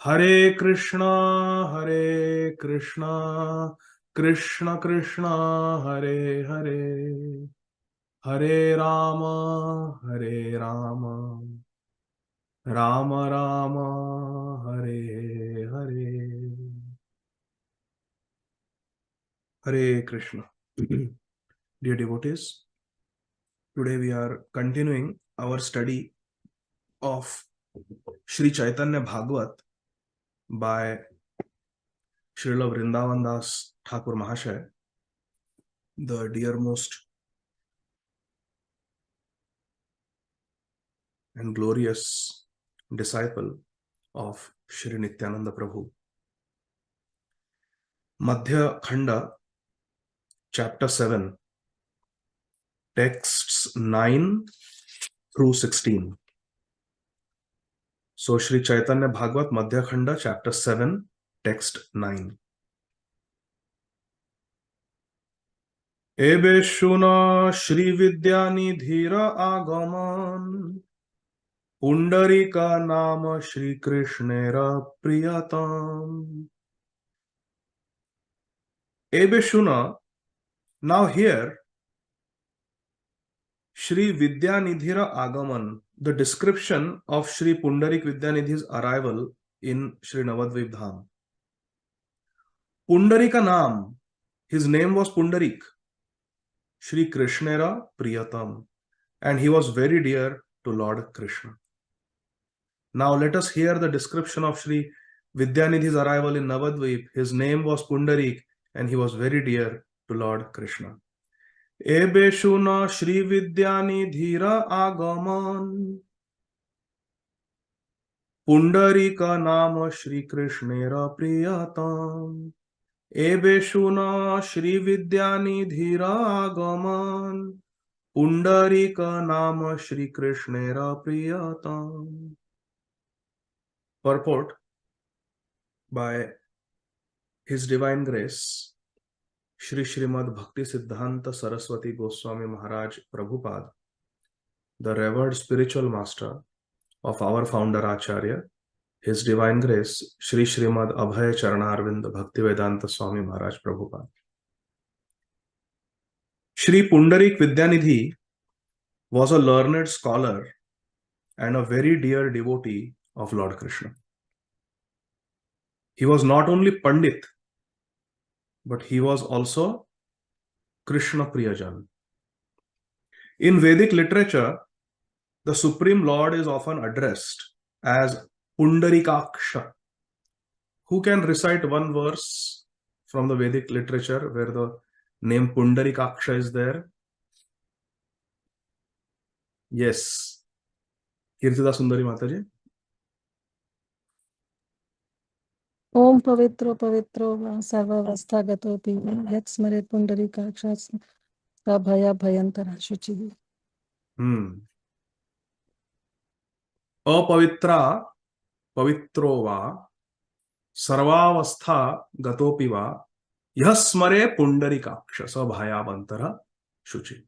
Hare Krishna, Krishna Krishna, Hare Hare, Hare Rama, Rama Rama, Hare Hare. Hare Krishna. Dear devotees, today we are continuing our study of Sri Caitanya Bhagavat by Srila Vrindavan Das Thakur Mahasaya, the dearmost and glorious disciple of Shri Nityananda Prabhu. Madhya Khaṇḍa, chapter 7, texts 9 through 16. So Shri Caitanya Bhagavat, Madhya Khaṇḍa, chapter 7, text 9. Ebe shuna Shri Vidyanidhira Agaman, Pundarika Nama Shri Krishnera Priyatam. Ebe shuna, now here, Shri Vidyanidhira Agaman, the description of Shri Pundarik Vidyanidhi's arrival in Shri Navadvip Dham. Pundarika Nam, his name was Pundarik, Shri Krishnera Priyatam, and he was very dear to Lord Krishna. Now let us hear the description of Shri Vidyanidhi's arrival in Navadvip. His name was Pundarik, and he was very dear to Lord Krishna. Ebe shuna Shri Vidyanidhira Agaman, Pundarika Nama Shri Krishnera Priyatam. Ebe shuna Shri Vidyanidhira Agaman, Pundarika Nama Shri Krishnera Priyatam. Purport by His Divine Grace Shri Srimad Bhakti Siddhanta Saraswati Goswami Maharaj Prabhupada, the revered spiritual master of our founder Acharya, His Divine Grace Shri Srimad Abhay Charanarvind Bhakti Vedanta Swami Maharaj Prabhupada. Shri Pundarik Vidyanidhi was a learned scholar and a very dear devotee of Lord Krishna. He was not only Pandit, but he was also Krishna Priyajan. In Vedic literature, the Supreme Lord is often addressed as Pundarikaksha. Who can recite one verse from the Vedic literature where the name Pundarikaksha is there? Yes. Kirtida Sundari Mataji. Om Pavitro Pavitro Sarvavastha Gatopi Yat Smare Pundarikaksha Sabhaya Bhayantara Shuchi. Apavitra Pavitro va Sarvavastha Gatopi va Yah Smare Pundarikaksha Sabhaya Bhayantara Shuchi.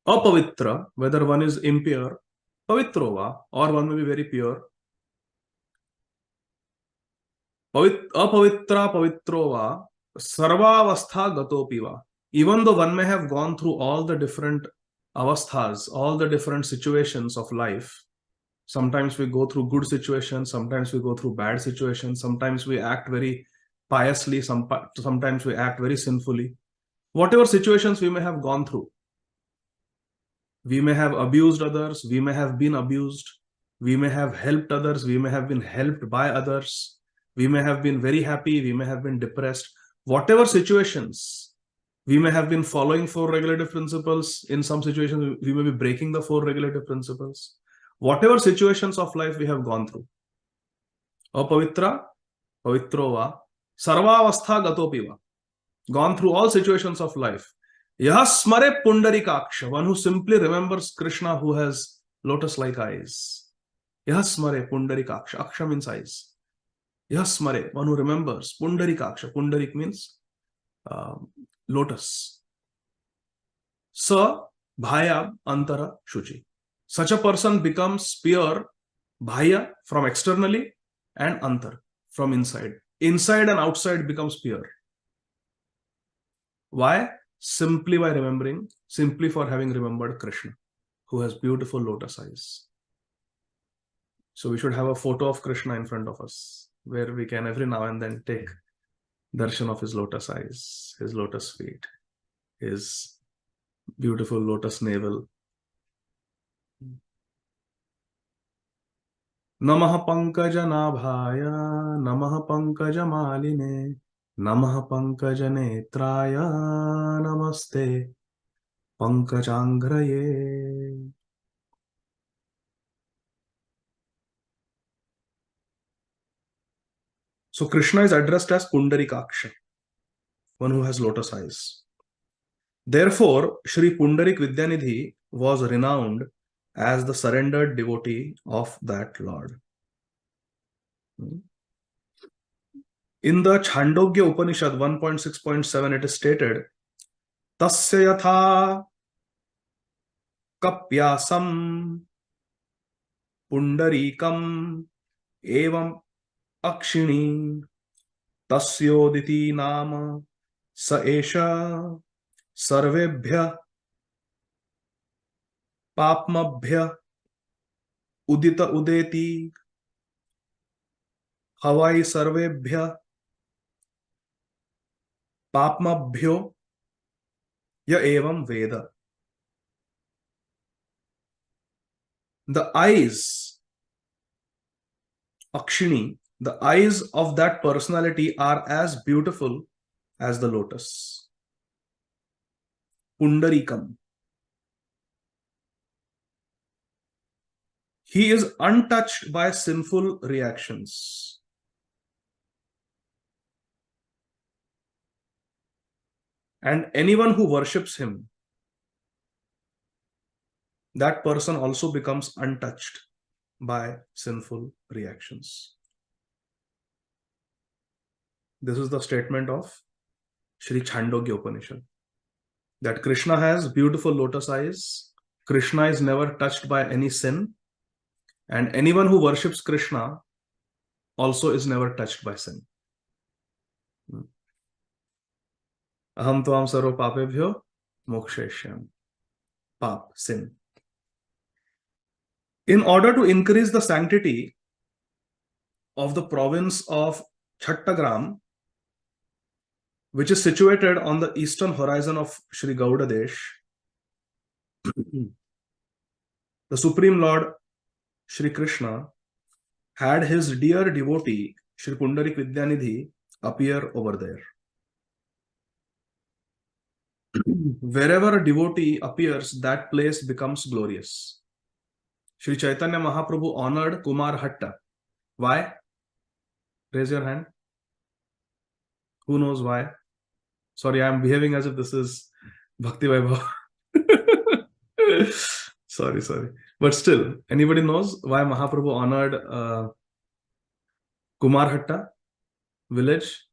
Apavitra, whether one is impure, Pavitrova, or one may be very pure. Apavitra Pavitrova, Sarvavastha Gatopiva. Even though one may have gone through all the different avasthas, all the different situations of life, sometimes we go through good situations, sometimes we go through bad situations, sometimes we act very piously, sometimes we act very sinfully. Whatever situations we may have gone through, we may have abused others, we may have been abused, we may have helped others, we may have been helped by others, we may have been very happy, we may have been depressed. Whatever situations, we may have been following 4 regulative principles. In some situations, we may be breaking the 4 regulative principles. Whatever situations of life we have gone through. Apavitra, Pavitrova, Sarvavastha Gatopiva. Gone through all situations of life. Yah Smare Pundarikaksha, one who simply remembers Krishna, who has lotus-like eyes. Yah Smare Pundarikaksha. Aksha means eyes. Yah Smare, one who remembers. Pundarikaksha. Pundarik means lotus. Sa Bhaya Antara Shuchi. Such a person becomes pure, Bhaya, from externally, and antar, from inside. Inside and outside becomes pure. Why? Simply by remembering, simply for having remembered Krishna, who has beautiful lotus eyes. So we should have a photo of Krishna in front of us, where we can every now and then take darshan of his lotus eyes, his lotus feet, his beautiful lotus navel. Namaha Pankaja Nabhaya, Namaha Pankaja Maline, Namaha Pankaja Netraya, Namaste Pankajanggraye. So Krishna is addressed as Pundarikaksha, one who has lotus eyes. Therefore, Sri Pundarik Vidyanidhi was renowned as the surrendered devotee of that Lord. In the Chandogya Upanishad 1.6.7, it is stated, Tasya yatha kapyasam pundarikam evam akshini tasyoditi nama sa esha sarvebhya papmabhya udita udeti havai sarvebhya papmabhyo ya evam veda. The eyes, Akshini, the eyes of that personality are as beautiful as the lotus. Pundarikam. He is untouched by sinful reactions. And anyone who worships him, that person also becomes untouched by sinful reactions. This is the statement of Sri Chandogya Upanishad, that Krishna has beautiful lotus eyes, Krishna is never touched by any sin, and anyone who worships Krishna also is never touched by sin. Aham tvam sarva papebhyo moksheshyam. Pap, sin. In order to increase the sanctity of the province of Chattagram, which is situated on the eastern horizon of Sri Gaudadesh, the Supreme Lord Sri Krishna had his dear devotee Sri Pundarik Vidyanidhi appear over there. Wherever a devotee appears, that place becomes glorious. Sri Caitanya Mahaprabhu honored Kumar Hatta. Why? Raise your hand. Who knows why? Sorry, I am behaving as if this is Bhakti Vaibhav. Sorry. But still, anybody knows why Mahaprabhu honored Kumar Hatta village?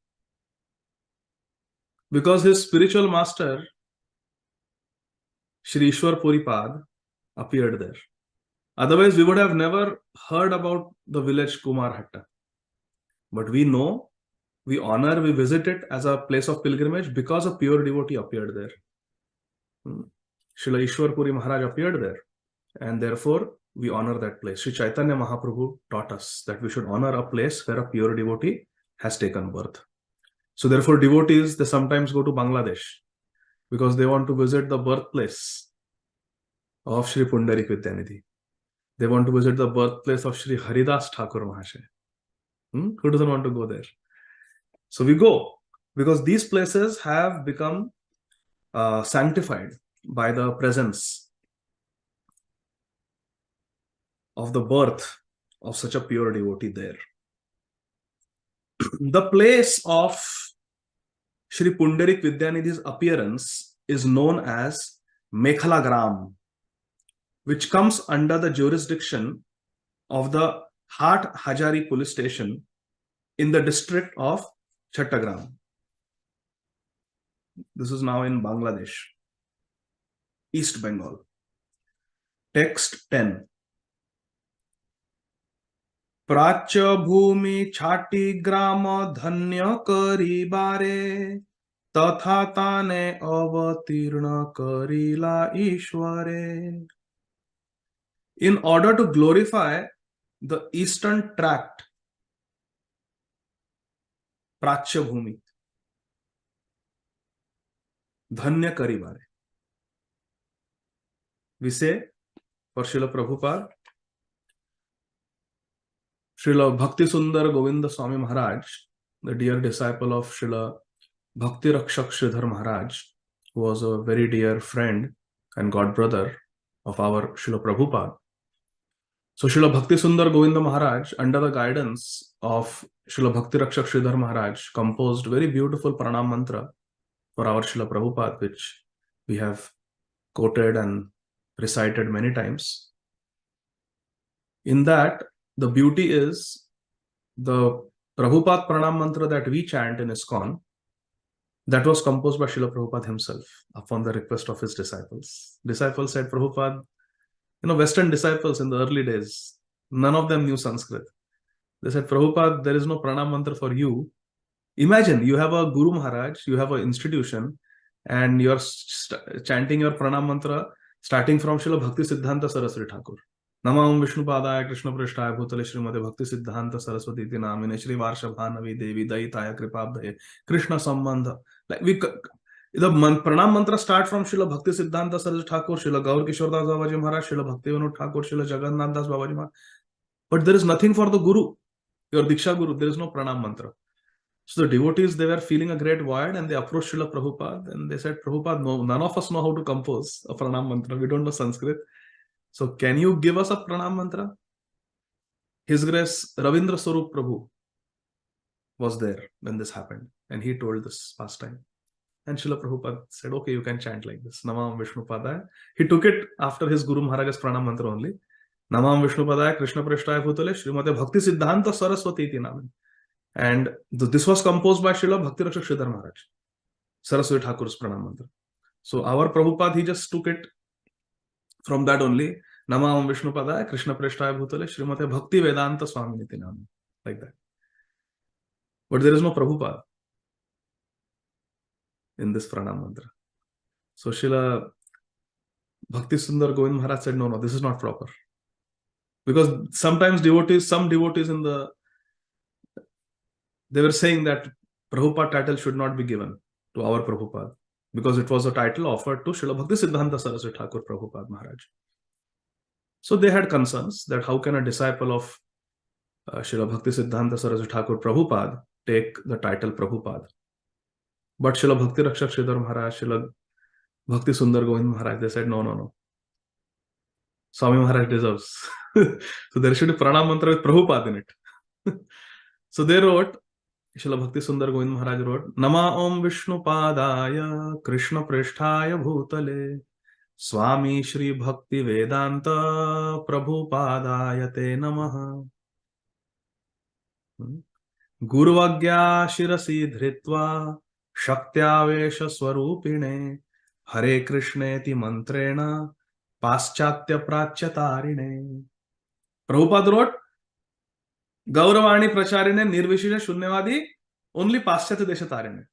Because his spiritual master, Shri Ishwar Puripad, appeared there. Otherwise, we would have never heard about the village Kumar Hatta. But we know, we honor, we visit it as a place of pilgrimage because a pure devotee appeared there. Srila Ishwar Puri Maharaj appeared there, and therefore we honor that place. Sri Caitanya Mahaprabhu taught us that we should honor a place where a pure devotee has taken birth. So therefore devotees, they sometimes go to Bangladesh because they want to visit the birthplace of Sri Pundarik Vidyanidhi. They want to visit the birthplace of Sri Haridas Thakur Mahasaya. Who doesn't want to go there? So we go because these places have become sanctified by the presence of the birth of such a pure devotee there. The place of Sri Pundarik Vidyanidhi's appearance is known as Mekhalagram, which comes under the jurisdiction of the Hat Hajari police station in the district of Chattagram. This is now in Bangladesh, East Bengal. Text 10. प्राच्य भूमि छाटी ग्राम धन्य करी बारे तथा ताने अवतीर्ण Karila ईश्वरे. In order to glorify the eastern tract, Prachya Bhumi, Dhanya Karibare. We say for Srila Prabhupada, Srila Bhakti Sundar Govinda Swami Maharaj, the dear disciple of Srila Bhakti Rakshak Sridhar Maharaj, who was a very dear friend and god brother of our Srila Prabhupada. So Srila Bhakti Sundar Govinda Maharaj, under the guidance of Srila Bhakti Rakshak Sridhar Maharaj, composed very beautiful pranam mantra for our Srila Prabhupada, which we have quoted and recited many times. In that, the beauty is the Prabhupada pranam mantra that we chant in ISKCON, that was composed by Srila Prabhupada himself upon the request of his disciples. Disciples said, Prabhupada, Western disciples in the early days, none of them knew Sanskrit. They said, Prabhupada, there is no pranam mantra for you. Imagine you have a Guru Maharaj, you have an institution, and you're chanting your pranam mantra starting from Srila Bhakti Siddhanta Saraswati Thakur. Namam Vishnu Padaya Krishna Prashtaya Bhutale Srimate Bhakti Siddhanta Saraswati Iti Namine Shri Varshabhanavi Devi Daitaya Kripabdaye Krishna Sambandha. Like the pranam mantra start from Srila Bhakti Siddhanta Saraswati Thakur, Srila Gaur Kishore Das Babaji Maharaj, Srila Bhakti Vinod Thakur, Srila Jagannath Das Babaji Maharaj. But there is nothing for the Guru, your Diksha Guru. There is no pranam mantra. So the devotees, they were feeling a great void and they approached Srila Prabhupada and they said, Prabhupada, no, none of us know how to compose a pranam mantra. We don't know Sanskrit. So can you give us a pranam mantra? His Grace Ravindra Swarup Prabhu was there when this happened and he told this pastime. And Srila Prabhupada said, okay, you can chant like this. Namam Vishnu Padaya. He took it after his Guru Maharaj's pranam mantra only. Namam Vishnu Padaya Krishna Prashtaya Bhutale Srimate Bhakti Siddhanta Saraswati Iti Namin. And this was composed by Srila Bhakti Rakshak Sridhar Maharaj, Saraswati Thakur's pranam mantra. So our Prabhupada, he just took it from that only. Namam Vishnu Padaya Krishna Prashtaya Bhutale Srimate Bhakti Vedanta Swami Niti Namin. Like that. But there is no Prabhupada in this pranam mantra. So Srila Bhakti Sundar Govind Maharaj said, no, this is not proper. Because sometimes some devotees they were saying that Prabhupada title should not be given to our Prabhupada because it was a title offered to Srila Bhakti Siddhanta Saraswati Thakur Prabhupada Maharaj. So they had concerns that how can a disciple of Srila Bhakti Siddhanta Saraswati Thakur Prabhupada take the title Prabhupada. But Srila Bhakti Rakshak Sridhar Maharaj, Srila Bhakti Sundar Govind Maharaj, they said, no. Swami Maharaj deserves. So there should be pranam mantra with Prabhupada in it. So they wrote, Srila Bhakti Sundar Govind Maharaj wrote, Nama Om Vishnu Padaya Krishna Prashtaya Bhutale Swami Shri Bhakti Vedanta Prabhupadaya Te Namaha. Gurvagya Shirasi Dhritva Shaktyavesh Swarupine Hare Krishneti Mantrena Paschatya Pracyatarine. Prabhupada wrote, Gauravani Pracharine Nirvishesha Shunyavadi only Paschatya Deshatarine.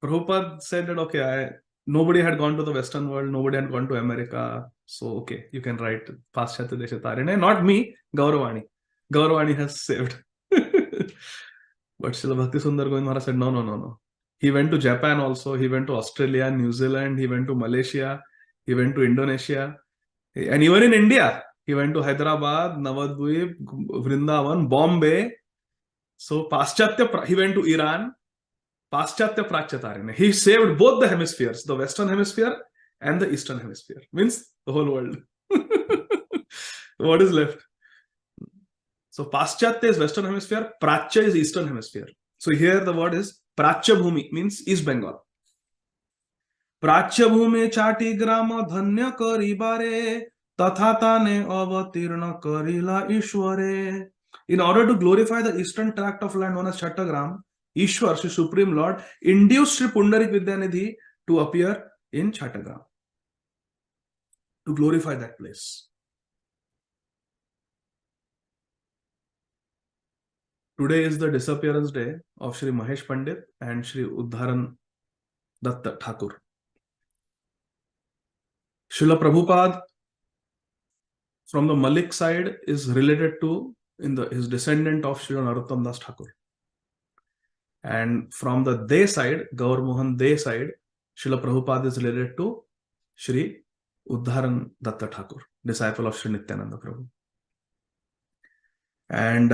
Prabhupada said that, okay, nobody had gone to the Western world, nobody had gone to America. So, okay, you can write Paschatya Deshatarine. Not me, Gauravani. Gauravani has saved. But Srila Bhakti Sundar Govind Maharaj said, no. He went to Japan also, he went to Australia, New Zealand, he went to Malaysia, he went to Indonesia, and even in India, he went to Hyderabad, Navadvip, Vrindavan, Bombay. So he went to Iran, Paschatya Pracyatarine. He saved both the hemispheres, the Western hemisphere and the Eastern hemisphere. Means the whole world. What is left? So Paschatya is Western hemisphere, Prachya is Eastern hemisphere. So here the word is Prachya Bhumi, means East Bengal. Prachya Bhumi Chati Grama Dhanya Karibare Tathatane Avatirna Karila Ishware. In order to glorify the eastern tract of land known as Chattagram, Ishwar, Sri Supreme Lord, induced Sri Pundarik Vidyanidhi to appear in Chattagram to glorify that place. Today is the disappearance day of Shri Mahesh Pandit and Shri Uddharan Datta Thakur. Srila Prabhupada from the Malik side is related to his descendant of Srila Narottam Das Thakur. And from the De side, Gaur Mohan De side, Srila Prabhupada is related to Shri Uddharan Datta Thakur, disciple of Shri Nityananda Prabhu. And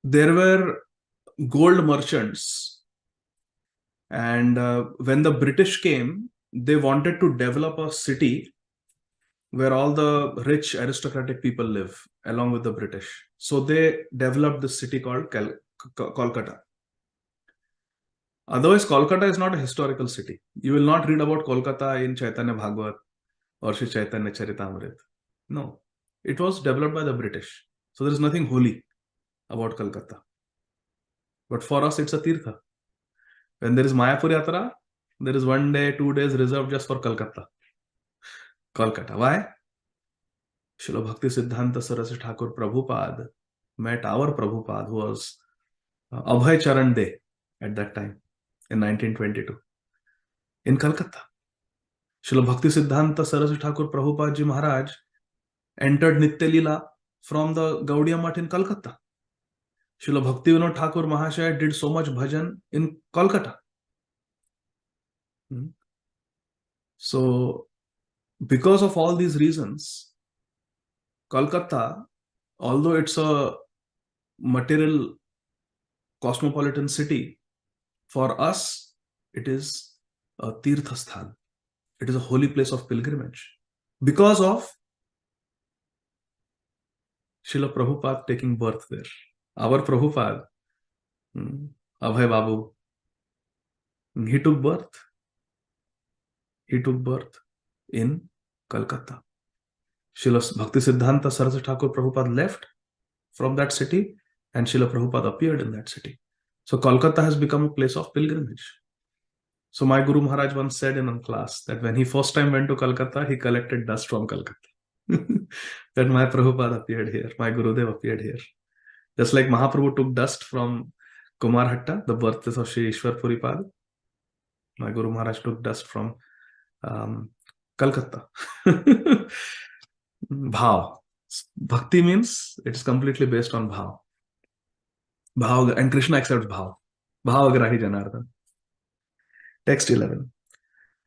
there were gold merchants, and when the British came, they wanted to develop a city where all the rich aristocratic people live along with the British. So they developed this city called Kolkata. Otherwise, Kolkata is not a historical city. You will not read about Kolkata in Chaitanya Bhagavat or Shri Chaitanya Charitamrita. No, it was developed by the British. So there is nothing holy about Kolkata. But for us, it's a tirtha. When there is Mayapur Yatra, there is 1 day, 2 days reserved just for Kolkata. Why? Srila Bhakti Siddhanta Saraswati Thakur Prabhupada met our Prabhupada, who was Abhay Charan De at that time in 1922 in Calcutta. Srila Bhakti Siddhanta Saraswati Thakur Prabhupada Ji Maharaj entered Nitya Leela from the Gaudiya Math in Calcutta. Srila Bhakti Vinod Thakur Mahashaya did so much bhajan in Kolkata. So, because of all these reasons, Kolkata, although it's a material cosmopolitan city, for us, it is a tirtha sthan. It is a holy place of pilgrimage. Because of Srila Prabhupada taking birth there. Our Prabhupada, Abhay Babu, he took birth. He took birth in Calcutta. Srila Bhakti Siddhanta Saraswati Thakur Prabhupada left from that city, and Srila Prabhupada appeared in that city. So Kolkata has become a place of pilgrimage. So my Guru Maharaj once said in a class that when he first time went to Kolkata, he collected dust from Kolkata. That my Prabhupada appeared here, my Gurudev appeared here. Just like Mahaprabhu took dust from Kumarhatta, the birthplace of Shri Ishwar Puripad, my Guru Maharaj took dust from Calcutta. Bhav. Bhakti means it's completely based on bhav. Bhav, and Krishna accepts bhav. Bhavagrahi Janardhan. Text 11.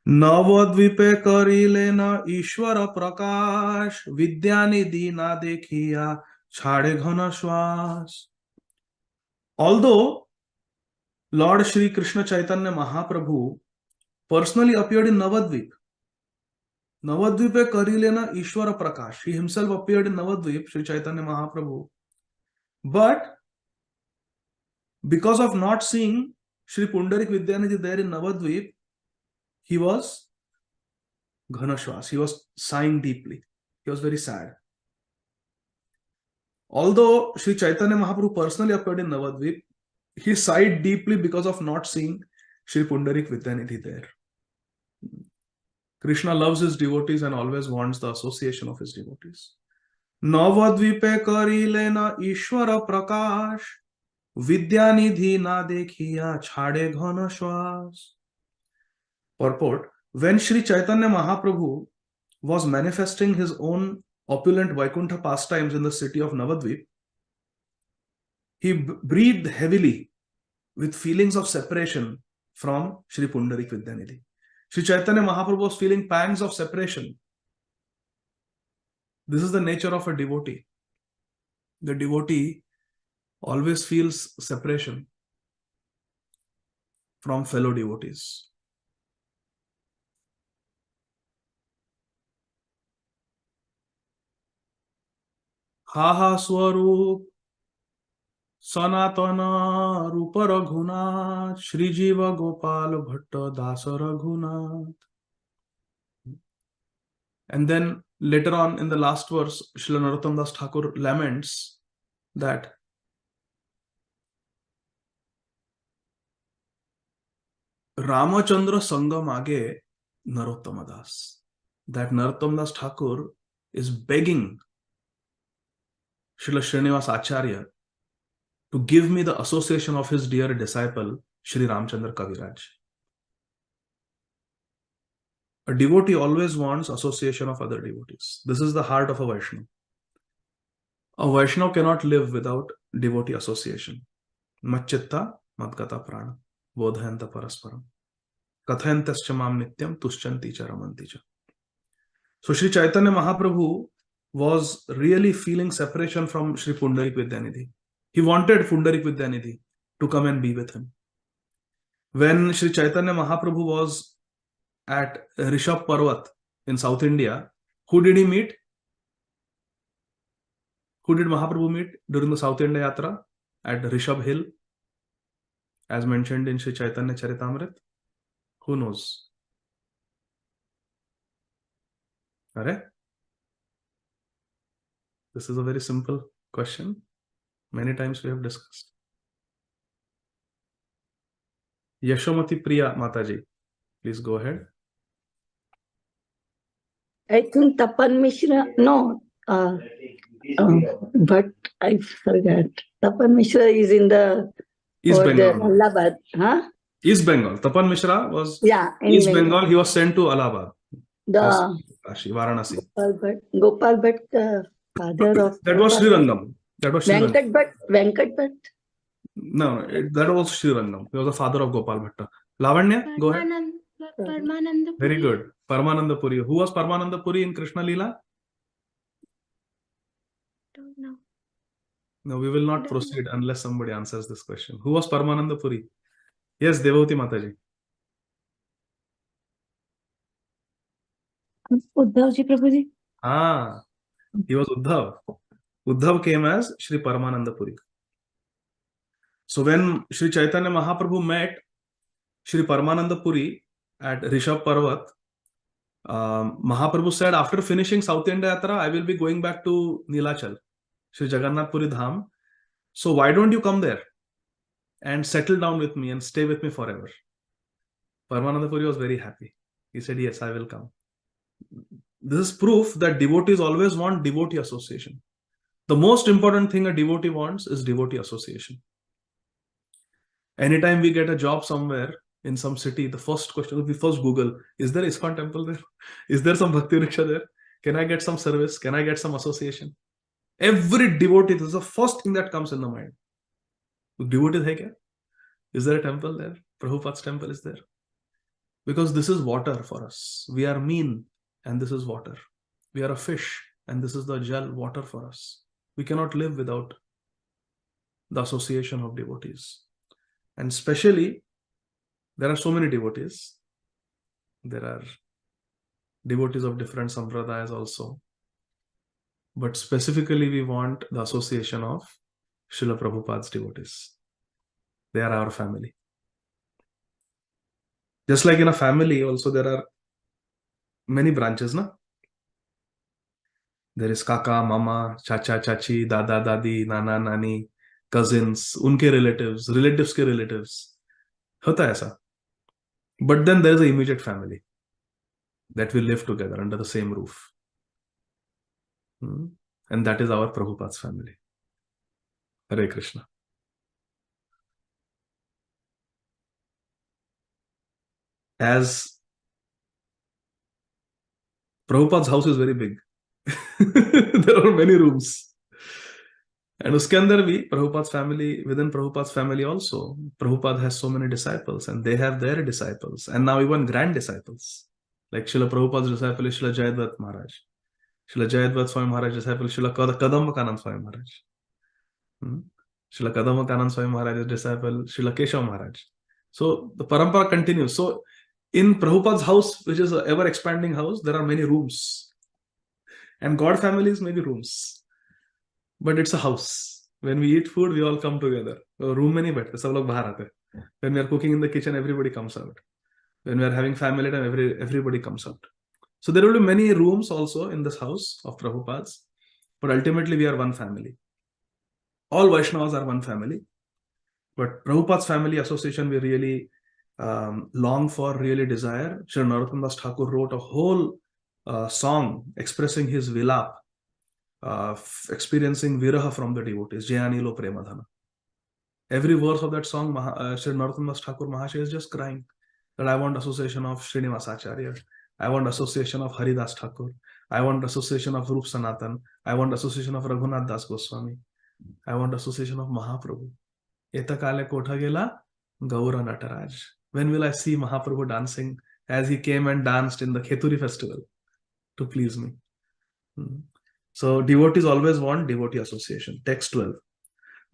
Navadvipe karile na Ishwara prakash Vidyanidhi na dekhiya chhade ghana shwas. Although Lord Shri Krishna Chaitanya Mahaprabhu personally appeared in Navadvip, Navadvipe karile na Ishwara prakash, he himself appeared in Navadvip, Shri Chaitanya Mahaprabhu. But because of not seeing Shri Pundarik Vidyanidhi there in Navadvip, he was Ghanashwas. He was sighing deeply. He was very sad. Although Shri Chaitanya Mahaprabhu personally appeared in Navadvip, he sighed deeply because of not seeing Shri Pundarik Vidyanidhi there. Krishna loves his devotees and always wants the association of his devotees. Navadvipe karile na Ishwara prakash Vidyanidhi na dekhiya chhade ghana shwas. Purport: when Shri Chaitanya Mahaprabhu was manifesting his own opulent Vaikuntha pastimes in the city of Navadvip, he breathed heavily with feelings of separation from Shri Pundarik Vidyanidhi. Shri Chaitanya Mahaprabhu was feeling pangs of separation. This is the nature of a devotee. The devotee always feels separation from fellow devotees. Ha Swarup Sanatana Rupa Raghunath Shri Jiva Gopal Bhatta Dasa Raghunath. And then later on in the last verse, Srila Narottam Das Thakur laments that Ramachandra Sanga Mage Narottama Das. that Narottam Das Thakur is begging Srila Srinivas Acharya to give me the association of his dear disciple, Sri Ramchandra Kaviraj. A devotee always wants association of other devotees. This is the heart of a Vaishnava. A Vaishnava cannot live without devotee association. Macchitta madgata prana bodhayanta parasparam kathayantascha mam nityam tuschanti cha ramanti cha. So Sri Chaitanya Mahaprabhu was really feeling separation from Sri Pundarik Vidyanidhi. He wanted Pundarik Vidyanidhi to come and be with him. When Sri Chaitanya Mahaprabhu was at Rishabh Parvat in South India, who did he meet? Who did Mahaprabhu meet during the South India Yatra? At Rishabh Hill, as mentioned in Sri Chaitanya Charitamrit? Who knows? Alright? This is a very simple question. Many times we have discussed. Yashomati Priya Mataji, please go ahead. I think Tapan Mishra, no, but I forgot. Tapan Mishra is in the East Bengal. Allahabad, huh? East Bengal. Tapan Mishra was in East Bengal. He was sent to Allahabad. The Varanasi. Gopal Bhatt, father of that was Sri Rangam. That was Sri Venkat Bhatt. No, that was Sri Rangam. He was the father of Gopal Bhatta. Lavanya, go ahead. Paramananda Puri. Very good. Paramananda Puri. Who was Paramananda Puri in Krishna Leela? Don't know. No, we will not proceed unless somebody answers this question. Who was Paramananda Puri? Yes, Devavati Mataji. Uddhavji Prabhuji. He was Uddhav. Uddhav came as Sri Paramananda Puri. So when Sri Chaitanya Mahaprabhu met Sri Paramananda Puri at Rishabh Parvat, Mahaprabhu said, after finishing South India Yatra, I will be going back to Nilachal, Sri Jagannath Puri Dham. So why don't you come there and settle down with me and stay with me forever? Paramananda Puri was very happy. He said, yes, I will come. This is proof that devotees always want devotee association. The most important thing a devotee wants is devotee association. Anytime we get a job somewhere in some city, the first question, we first Google, is there ISKCON temple there? Is there some Bhakti Riksha there? Can I get some service? Can I get some association? Every devotee, this is the first thing that comes in the mind. Devotees hai kya? Is there a temple there? Prabhupada's temple is there. Because this is water for us. We are mean and this is water. We are a fish and this is the jal, water for us. We cannot live without the association of devotees. And especially, there are so many devotees. There are devotees of different sampradayas also. But specifically, we want the association of Srila Prabhupada's devotees. They are our family. Just like in a family, also there are many branches, na? There is Kaka, Mama, Chacha, Chachi, Dada, Dadi, Nana, Nani, cousins, unke relatives, relatives ke relatives. Hota hai aisa. But then there is an immediate family that will live together under the same roof. And that is our Prabhupada's family. Hare Krishna. As Prabhupada's house is very big. There are many rooms. And uske andar bhi Prabhupada's family, within Prabhupada's family also, Prabhupada has so many disciples and they have their disciples and now even grand disciples. Like Srila Prabhupada's disciple is Srila Jayadvath Maharaj. Srila Jayadvath Swami Maharaj's disciple is Srila Kadambakanand Swami Maharaj. Srila Kadambakanand Swami Maharaj's disciple Srila Keshav Maharaj. So the parampara continues. So in Prabhupada's house, which is an ever expanding house, there are many rooms. And God families, many rooms. But it's a house. When we eat food, we all come together. Room mein nahi baithte, sab log bahar aate. When we are cooking in the kitchen, everybody comes out. When we are having family time, everybody comes out. So there will be many rooms also in this house of Prabhupada's. But ultimately, we are one family. All Vaishnavas are one family. But Prabhupada's family association, we really long for, really desire. Sri Narottam Das Thakur wrote a whole song expressing his vilap, experiencing viraha from the devotees, Jayanilo Premadhana. Every verse of that song, Sri Narottam Das Thakur Mahashaya is just crying that I want association of Srinivasacharya, I want association of Haridas Thakur, I want association of Rup Sanatan, I want association of Raghunath Das Goswami, I want association of Mahaprabhu. Eta kale kotha gela Gaura Nataraj. When will I see Mahaprabhu dancing as he came and danced in the Kheturi festival to please me? So devotees always want devotee association. Text 12.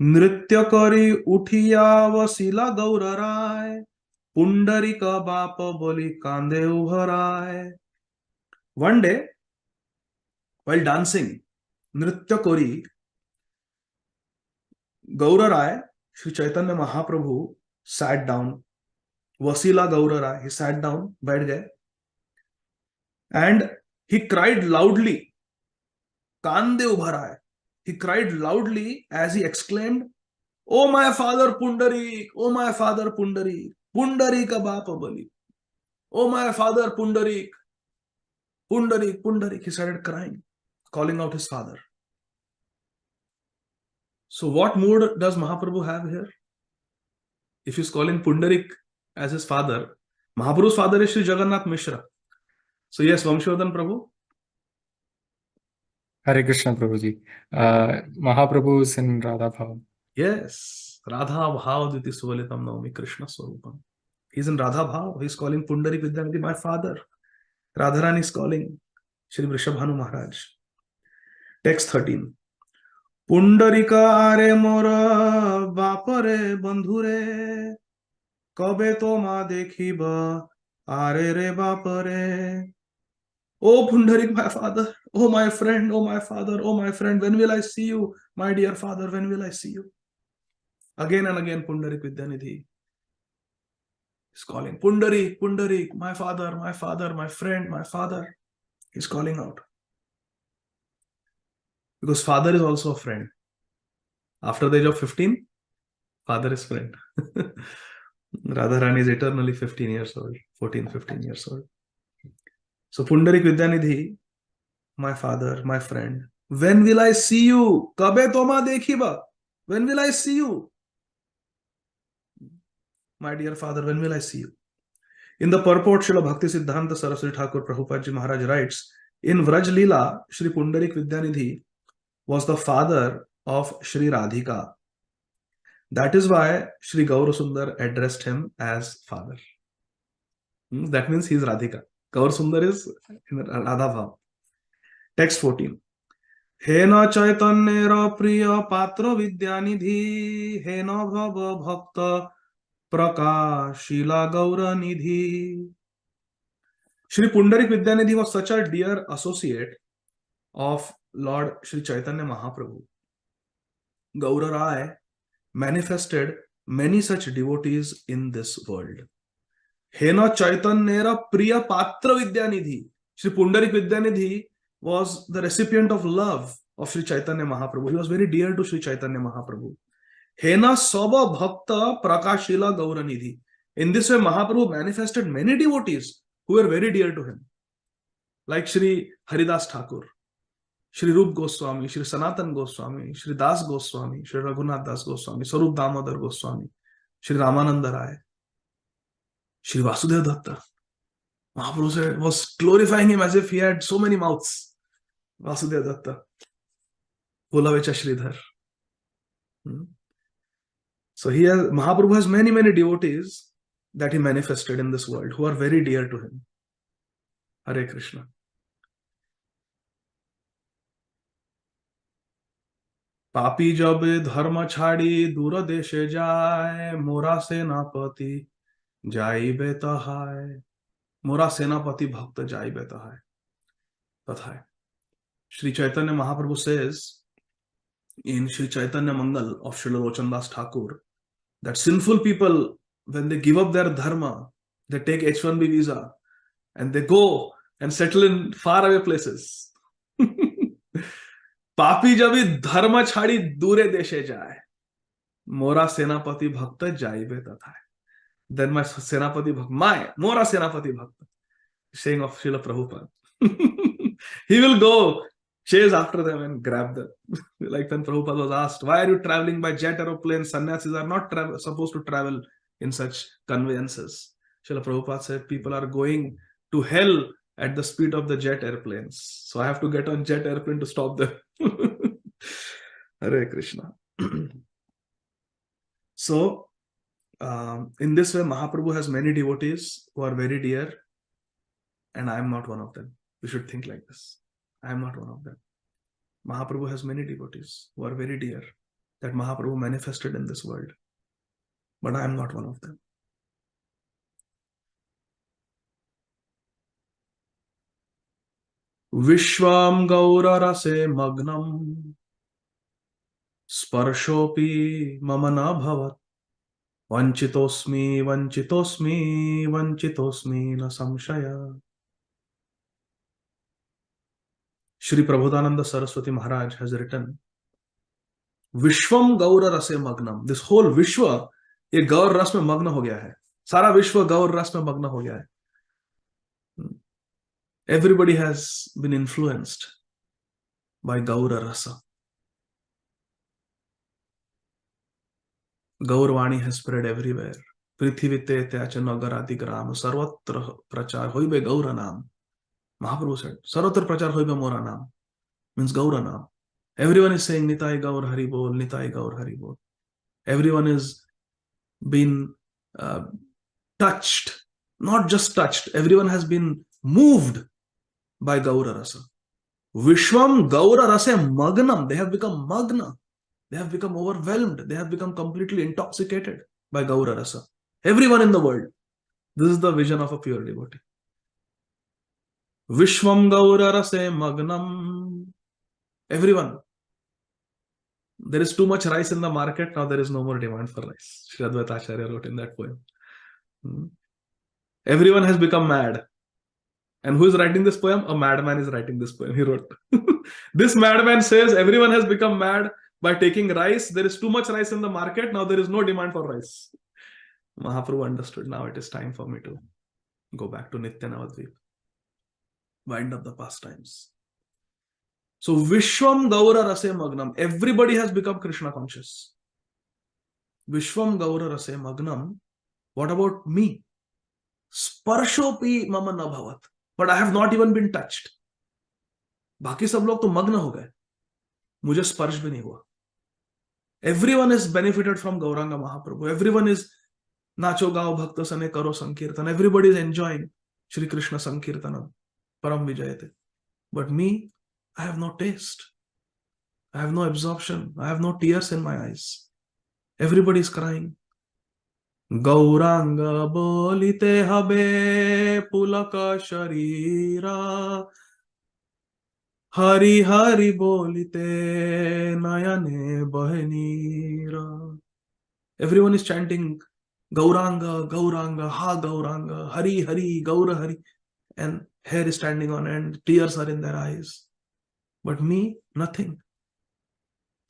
Nritya kari uthiya vasila Gaura Rai, Pundarika bapa boli kande ubharai. One day, while dancing, Nritya kari, Gaura Rai, Sri Chaitanya Mahaprabhu sat down. Vasila Gaura Rai, he sat down, baith gaye, and he cried loudly, Kande ubharai. He cried loudly as he exclaimed, "Oh my father Pundarik, oh my father Pundarik, Pundarika bapa bali. Oh my father Pundarik, Pundarik, Pundarik." He started crying, calling out his father. So what mood does Mahaprabhu have here? If he's calling Pundarik as his father, Mahaprabhu's father is Sri Jagannath Mishra. So yes, Vamshodhan Prabhu. Hare Krishna Prabhuji. Mahaprabhu is in Radha Bhav. Yes, Radha Bhav Diti Suvalitam Naumi Krishna Swarupam. He's in Radha Bhav. He's calling Pundarik Vidyanidhi, my father. Radharani is calling Shri Vrishabhanu Maharaj. Text 13. Pundarika are mora bapare bandhure, kabe toma dekhiba are re bapare. Oh Pundarik, my father, oh my friend, oh my father, oh my friend, when will I see you, my dear father, when will I see you? Again and again, Pundarik Vidyanidhi is calling, Pundarik, Pundarik, my father, my father, my friend, my father. He's calling out. Because father is also a friend. After the age of 15, father is friend. Radharani is eternally 15 years old, 14, 15 years old. So Pundarik Vidyanidhi, my father, my friend, when will I see you? Kabe toma dekhiba? When will I see you? My dear father, when will I see you? In the purport, Srila Bhakti Siddhanta Saraswati Thakur Prabhupada Ji Maharaj writes, in Vraj Leela, Shri Pundarik Vidyanidhi was the father of Shri Radhika. That is why Shri Gaurasundar addressed him as father. That means he is Radhika. Gaurasundar is in Radha Bhav. Text 14. Hena Chaitanya Priya Patra Vidyanidhi, Hena Bhava Bhakta Prakashila Gaura Nidhi. Shri Pundarik Vidyanidhi was such a dear associate of Lord Shri Chaitanya Mahaprabhu. Gaura Rai manifested many such devotees in this world. Hena Chaitanya Priya Patra Vidyanidhi. Shri Pundarik Vidyanidhi was the recipient of love of Shri Chaitanya Mahaprabhu. He was very dear to Shri Chaitanya Mahaprabhu. Hena Saba Bhakta Prakashila Gauranidhi. In this way, Mahaprabhu manifested many devotees who were very dear to him, like Shri Haridas Thakur, Shri Rup Goswami, Shri Sanatan Goswami, Shri Das Goswami, Shri Raghunath Das Goswami, Sarup Damodar Goswami, Shri Ramananda Rai, Shri Vasudeva Datta. Mahaprabhu was glorifying him as if he had so many mouths. Vasudeva Datta, Pulavecha Sridhar. So Mahaprabhu has many, many devotees that he manifested in this world who are very dear to him. Hare Krishna. Papi jab dharma chhadi dura deshe jai, mora senapati jai beta hai. Mora senapati bhakta jai beta hai. Tathai. Shri Chaitanya Mahaprabhu says in Shri Chaitanya Mangal of Srila Lochandas Thakur that sinful people, when they give up their dharma, they take H1B visa and they go and settle in faraway places. Papi jabi dharma chhadi dure deshe jaye, mora senapati bhakta jaibe tathai. Then my senapati bhakta, mora senapati bhakta, saying of Srila Prabhupada. He will go chase after them and grab them. Like when Prabhupada was asked, why are you traveling by jet aeroplanes? Sannyasis are not supposed to travel in such conveyances. Srila Prabhupada said, people are going to hell at the speed of the jet airplanes. So I have to get on jet airplane to stop them. Hare Krishna. So, in this way, Mahaprabhu has many devotees who are very dear, and I am not one of them. You should think like this. I am not one of them. Mahaprabhu has many devotees who are very dear, that Mahaprabhu manifested in this world, but I am not one of them. Vishwam Gaura Rase Magnam Sparshopi Mamana Bhavat Vanchitosmi Vanchitosmi Vanchitosmi Na Samshaya. Shri Prabodhananda Saraswati Maharaj has written, Vishwam Gaura Rase Magnam. This whole Vishwa, ye Gaur Ras mein magna ho gaya hai. Sara Vishwa Gaur Ras mein magna ho gaya hai. Everybody has been influenced by Gaura Rasa. Gaurvani has spread everywhere. Prithivite Tyacha Nagar Ādi Gadādhara Sarvatra Prachar Hoibe Gaura Nam. Mahaprabhu said, Sarvatra Prachar Hoibe Mora Nam. Means Gaura Nam. Everyone is saying Nitai Gaur Hari Bol, Nitai Gaur Hari Bol. Everyone is been touched, not just touched, everyone has been moved by Gaura Rasa. Vishwam Gaura Rasa Magnam. They have become magna. They have become overwhelmed. They have become completely intoxicated by Gaura Rasa. Everyone in the world. This is the vision of a pure devotee. Vishwam Gaura Rasa Magnam. Everyone. There is too much rice in the market. Now there is no more demand for rice. Shri Advaita Acharya wrote in that poem. Everyone has become mad. And who is writing this poem? A madman is writing this poem. He wrote. This madman says everyone has become mad by taking rice. There is too much rice in the market. Now there is no demand for rice. Mahaprabhu understood. Now it is time for me to go back to Nitya Navadvip. Wind up the pastimes. So Vishwam Gaura Rase Magnam. Everybody has become Krishna conscious. Vishwam Gaura Rase Magnam. What about me? Sparshopi Mama Na Bhavat. But I have not even been touched. बाकी सब लोग तो मग्न हो गए. मुझे स्पर्श भी नहीं हुआ. Everyone is benefited from Gauranga Mahaprabhu. Everyone is Nacho Gao Bhakta Sane Karo Sankirtan. Everybody is enjoying Shri Krishna Sankirtanam. Param Vijayate. But me, I have no taste. I have no absorption. I have no tears in my eyes. Everybody is crying. Gauranga bolite habe pulaka sharira. Hari Hari bolite nayane bahenira. Everyone is chanting Gauranga, Gauranga, Ha Gauranga, Hari Hari, Gaura Hari. And hair is standing on end, tears are in their eyes. But me, nothing.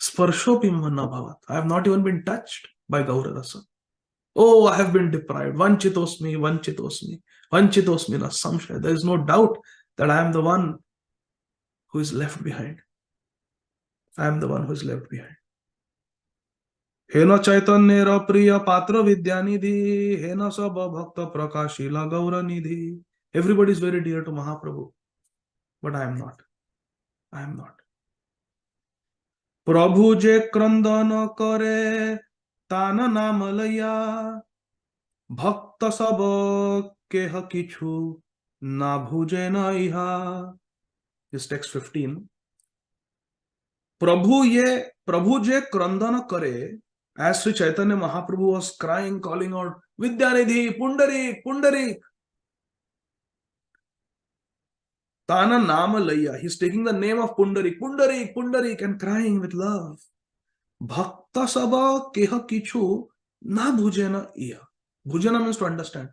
Sparshopi Manna Bhavat. I have not even been touched by Gaura Rasa. Oh, I have been deprived. Vanchitosmi, Vanchitosmi, Vanchitosmi na samshaya. There is no doubt that I am the one who is left behind. I am the one who is left behind. Hena Caitanya ra priya patra vidyanidhi, hena sabha bhakta prakashila gaura nidhi. Everybody is very dear to Mahaprabhu, but I am not. I am not. Prabhu je krandana kare tana namalaya bhakta sabha keha kichu na bhuje na iha. This text 15. Prabhu je krandana kare. As Sri Chaitanya Mahaprabhu was crying, calling out, Vidyanidhi, Pundarik, Pundarik. Tana Namalaya. He's taking the name of Pundarik, Pundarik, Pundarik, and crying with love. Bhakta Sabha Keha Kichu Na Bhujena Iya. Bhujena means to understand.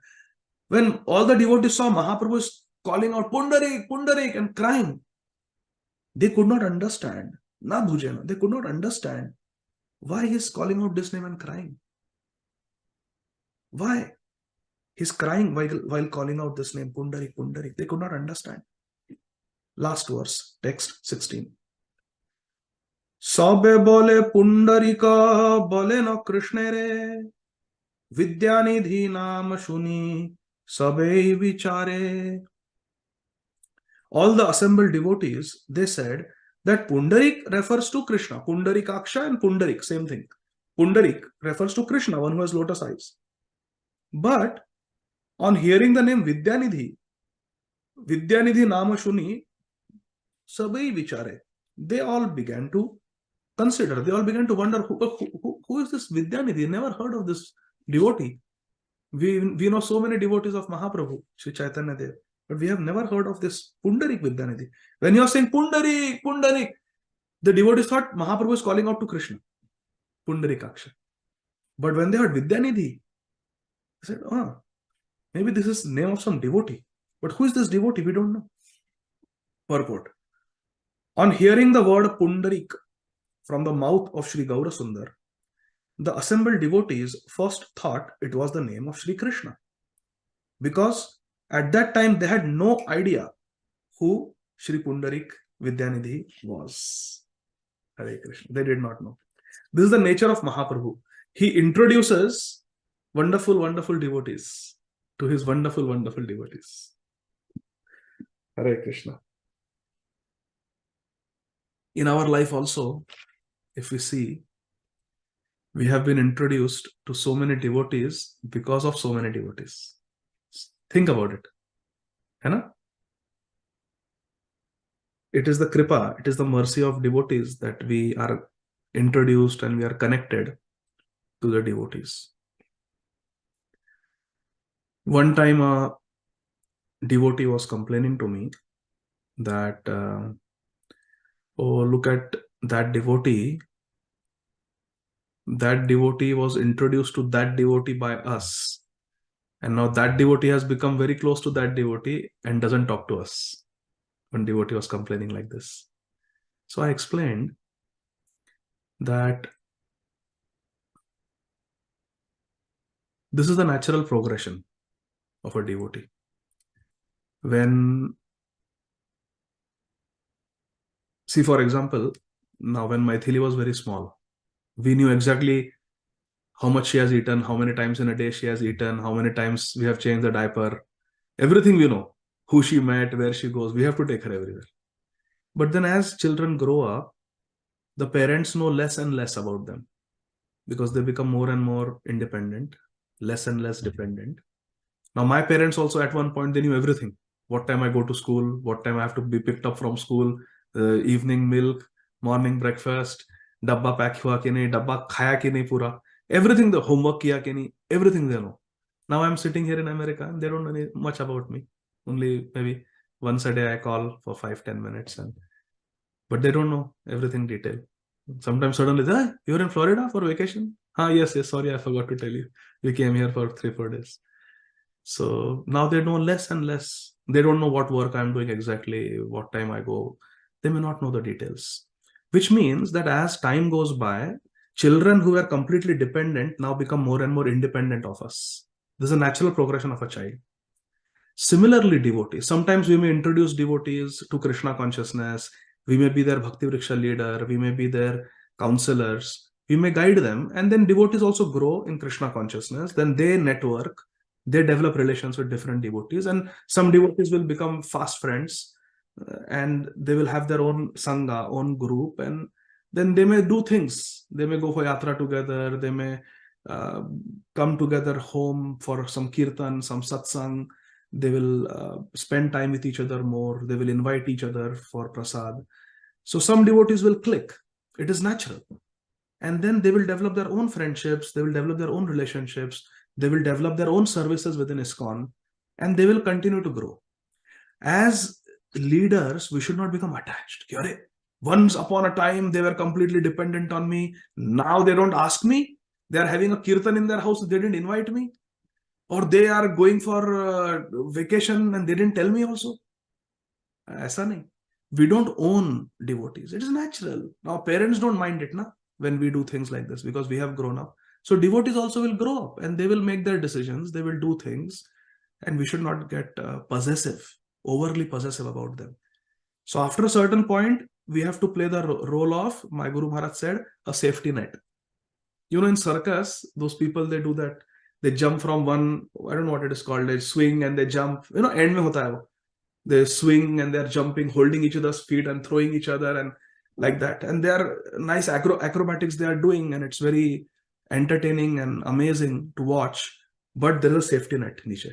When all the devotees saw Mahaprabhu is calling out Pundarik, Pundarik, and crying, they could not understand. Na Bhujena. They could not understand why he is calling out this name and crying. Why? He's crying while calling out this name, Pundarik, Pundarik. They could not understand. Last verse, text 16. Sabe bole pundarika bole no Krishna re, Vidyanidhi naam shuni sabe vichare. All the assembled devotees, they said that Pundarik refers to Krishna. Pundarikaksha and Pundarik, same thing. Pundarik refers to Krishna, one who has lotus eyes. But on hearing the name Vidyanidhi Nama Shuni, Sabai Vichare, they all began to consider, they all began to wonder, who is this Vidyanidhi? Never heard of this devotee. We know so many devotees of Mahaprabhu, Sri Caitanya Dev, but we have never heard of this Pundarik Vidyanidhi. When you are saying Pundarik, Pundarik, the devotees thought Mahaprabhu is calling out to Krishna, Pundarikaksha. But when they heard Vidyanidhi, they said, maybe this is the name of some devotee. But who is this devotee? We don't know. Purport. On hearing the word Pundarik from the mouth of Sri Gaurasundar, the assembled devotees first thought it was the name of Sri Krishna. Because at that time they had no idea who Sri Pundarik Vidyanidhi was. Hare Krishna. They did not know. This is the nature of Mahaprabhu. He introduces wonderful, wonderful devotees to his wonderful, wonderful devotees. Hare Krishna. In our life also, if we see, we have been introduced to so many devotees because of so many devotees. Think about it. Hai? It is the kripa, it is the mercy of devotees that we are introduced and we are connected to the devotees. One time a devotee was complaining to me that, oh, look at that devotee. That devotee was introduced to that devotee by us. And now that devotee has become very close to that devotee and doesn't talk to us. When devotee was complaining like this. So I explained that this is the natural progression of a devotee. See, for example, now when Maithili was very small, we knew exactly how much she has eaten, how many times in a day she has eaten, how many times we have changed the diaper. Everything we know. Who she met, where she goes, we have to take her everywhere. But then as children grow up, the parents know less and less about them because they become more and more independent, less and less dependent. Now my parents also at one point, they knew everything. What time I go to school, what time I have to be picked up from school, evening milk, morning breakfast, dabba pack hua ki nahi, dabba khaya ki nahi pura. Everything, the homework kiya ki nahi, everything they know. Now I'm sitting here in America and they don't know much about me. Only maybe once a day I call for 5-10 minutes, but they don't know everything detail. Sometimes suddenly, you're in Florida for vacation? Yes, sorry, I forgot to tell you. We came here for 3-4 days. So now they know less and less. They don't know what work I'm doing exactly, what time I go. They may not know the details. Which means that as time goes by, children who are completely dependent now become more and more independent of us. This is a natural progression of a child. Similarly, devotees. Sometimes we may introduce devotees to Krishna consciousness. We may be their Bhakti Vriksha leader. We may be their counselors. We may guide them. And then devotees also grow in Krishna consciousness. Then they network. They develop relations with different devotees. And some devotees will become fast friends. And they will have their own Sanga, own group. And then they may do things. They may go for yatra together. They may come together home for some kirtan, some satsang. They will spend time with each other more. They will invite each other for prasad. So some devotees will click. It is natural. And then they will develop their own friendships. They will develop their own relationships. They will develop their own services within ISKCON. And they will continue to grow. As leaders, we should not become attached. Once upon a time, they were completely dependent on me. Now they don't ask me. They are having a kirtan in their house. They didn't invite me. Or they are going for vacation and they didn't tell me also. Aisa nahi. We don't own devotees. It is natural. Now parents don't mind it when we do things like this because we have grown up. So devotees also will grow up and they will make their decisions. They will do things and we should not get possessive, overly possessive about them. So after a certain point, we have to play the role of, my Guru Maharaj said, a safety net. You know, in circus, those people, they do that. They jump from one, I don't know what it is called, they swing and they jump. You know, end mein hota hai wo. They swing and they're jumping, holding each other's feet and throwing each other and like that. And they are nice acrobatics they are doing, and it's very entertaining and amazing to watch. But there is a safety net, niche.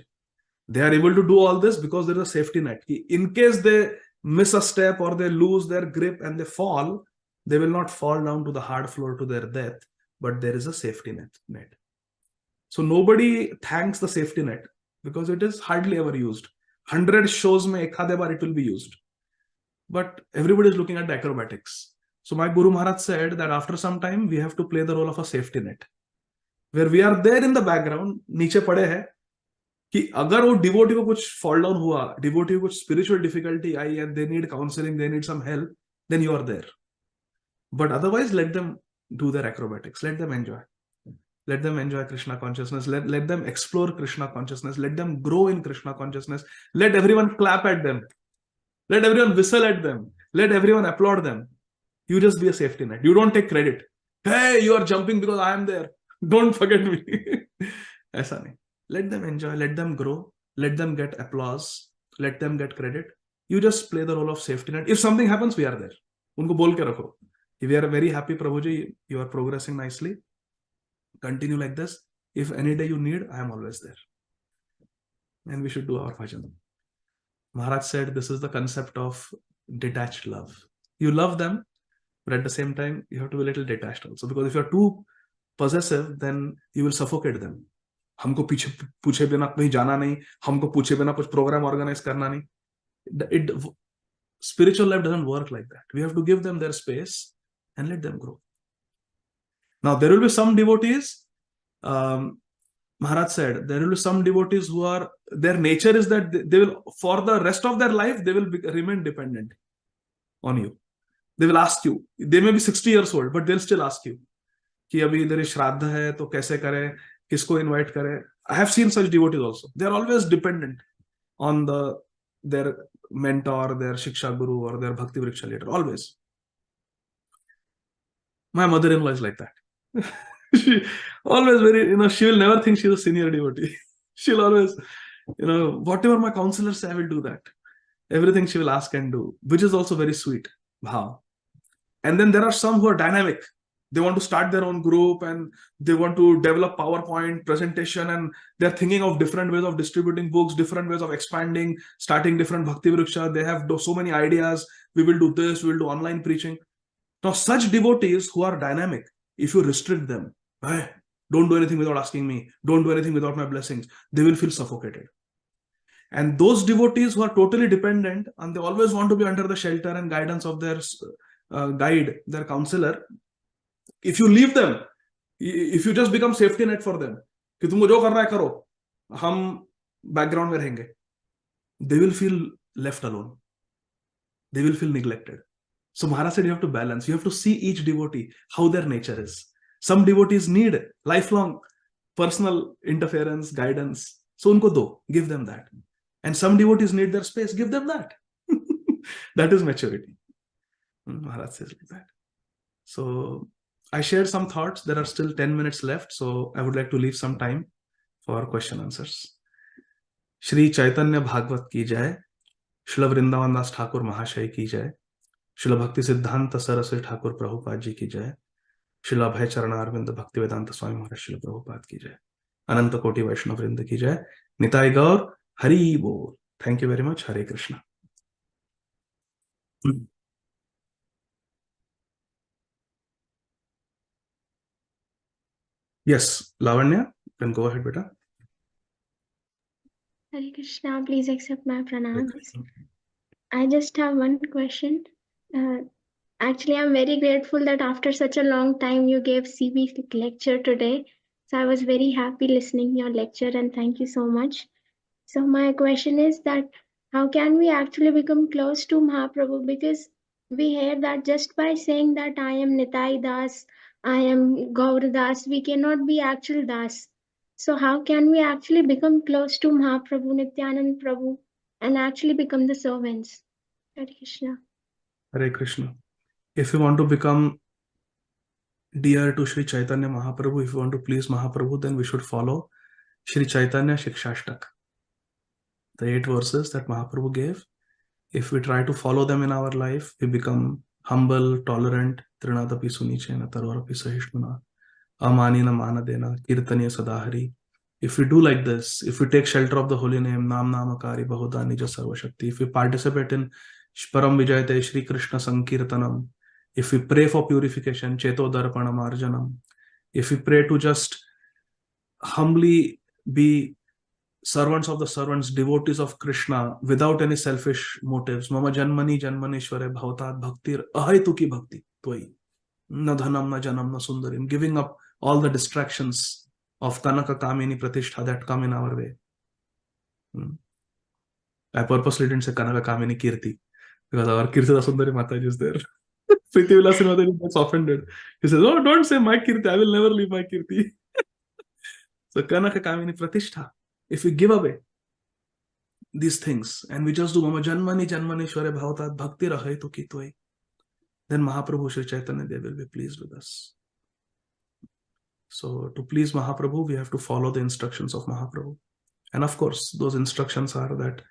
They are able to do all this because there is a safety net. In case they miss a step or they lose their grip and they fall, they will not fall down to the hard floor to their death, but there is a safety net. So nobody thanks the safety net because it is hardly ever used. 100 shows mein ekhade baar it will be used. But everybody is looking at the acrobatics. So my Guru Maharaj said that after some time, we have to play the role of a safety net, where we are there in the background, नीचे पड़े हैं, कि अगर वो devotee को कुछ fall down हुआ, devotee को कुछ spiritual difficulty I and they need counseling, they need some help, then you are there. But otherwise, let them do their acrobatics. Let them enjoy. Let them enjoy Krishna consciousness. Let them explore Krishna consciousness. Let them grow in Krishna consciousness. Let everyone clap at them. Let everyone whistle at them. Let everyone applaud them. You just be a safety net. You don't take credit. Hey, you are jumping because I am there. Don't forget me. Aisa nahi. Let them enjoy. Let them grow. Let them get applause. Let them get credit. You just play the role of safety net. If something happens, we are there. Unko bol ke rakho. We are very happy, Prabhuji. You are progressing nicely. Continue like this. If any day you need, I am always there. And we should do our bhajan. Maharaj said this is the concept of detached love. You love them, but at the same time, you have to be a little detached also. Because if you're too possessive, then you will suffocate them. हमको पीछे पूछे बिना कहीं जाना नहीं, हमको पूछे बिना कुछ program organize करना नहीं. Spiritual life doesn't work like that. We have to give them their space and let them grow. Now, there will be some devotees, Maharaj said, there will be some devotees who are, their nature is that they will, for the rest of their life, they will remain dependent on you. They will ask you, they may be 60 years old, but they'll still ask you, कि अभी इधर श्राद्ध है तो कैसे करें, किसको invite करें. I have seen such devotees also. They are always dependent on their mentor, their Shiksha Guru or their Bhakti Vriksha leader, always. My mother-in-law is like that. She always very, she will never think she's a senior devotee. She'll always, whatever my counselors say, I will do that. Everything she will ask and do, which is also very sweet. Bhav. And then there are some who are dynamic. They want to start their own group and they want to develop PowerPoint presentation, and they're thinking of different ways of distributing books, different ways of expanding, starting different Bhakti Vriksha. They have so many ideas. We will do this, we will do online preaching. Now, such devotees who are dynamic, if you restrict them, hey, don't do anything without asking me, don't do anything without my blessings, they will feel suffocated. And those devotees who are totally dependent and they always want to be under the shelter and guidance of their guide, their counselor, if you leave them, if you just become safety net for them, कि तुमको जो करना है करो, हम background में रहेंगे, they will feel left alone. They will feel neglected. So Maharaj said you have to balance. You have to see each devotee, how their nature is. Some devotees need lifelong personal interference, guidance. So unko do, give them that. And some devotees need their space, give them that. That is maturity. Maharaj says like that. So I shared some thoughts. There are still 10 minutes left. So I would like to leave some time for question answers. Shri Caitanya Bhagavat ki jai. Srila Vrindavan Das Thakur Mahashay ki jai. Srila Bhakti Siddhanta Saraswati Thakur Prabhupada ji ki jai. Srila Abhay Charana Arvinda Bhakti Vedanta Swami Maharaj Srila Prabhupada ki jai. Ananta Koti Vaishnava Vrinda ki jai. Nitai Gaur Hari Bol. Thank you very much. Hare Krishna. Yes, Lavanya, you can go ahead, beta. Hare Krishna, please accept my pranams. I just have one question. Actually, I'm very grateful that after such a long time you gave CB lecture today. So I was very happy listening to your lecture, and thank you so much. So my question is that how can we actually become close to Mahaprabhu? Because we hear that just by saying that I am Nitai Das, I am Gaur Das, we cannot be actual Das. So how can we actually become close to Mahaprabhu, Nityanand Prabhu, and actually become the servants? Hare Krishna. Hare Krishna. If you want to become dear to Sri Chaitanya Mahaprabhu, if you want to please Mahaprabhu, then we should follow Sri Chaitanya Shikshashtak. The 8 verses that Mahaprabhu gave. If we try to follow them in our life, we become humble, tolerant, trinadapi sunichena, tarvarapi sahishnuna, amanina manadena, kirtaniya sadahari. If we do like this, if we take shelter of the holy name, Nam Namakari Bahuda Nija Sarva Shakti, if we participate in Param Vijayate Shri Krishna Sankirtanam, if we pray for purification, Cheto Darpanam Arjanam, if we pray to just humbly be servants of the servants, devotees of Krishna, without any selfish motives, Mama Janmani Janmaneshware Bhavatat Bhaktir Ahaytuki Bhakti Tvai, Na Dhanam Na Janam Na Sundarim, giving up all the distractions of Kanaka Kamini Pratishtha that come in our way. I purposely didn't say Kanaka Kamini Kirti, because our Kirti Sundari Mataji is there. Priti Vilasin Mataji gets offended. He says, oh, don't say my Kirti, I will never leave my Kirti. So Kanaka Kamini Pratishtha, if we give away these things and we just do Mama Janmani Janmaneshware Bhavatat Bhakti Rahaytuki Tvai, then Mahaprabhu Sri Chaitanya Dev will be pleased with us. So to please Mahaprabhu, we have to follow the instructions of Mahaprabhu. And of course, those instructions are that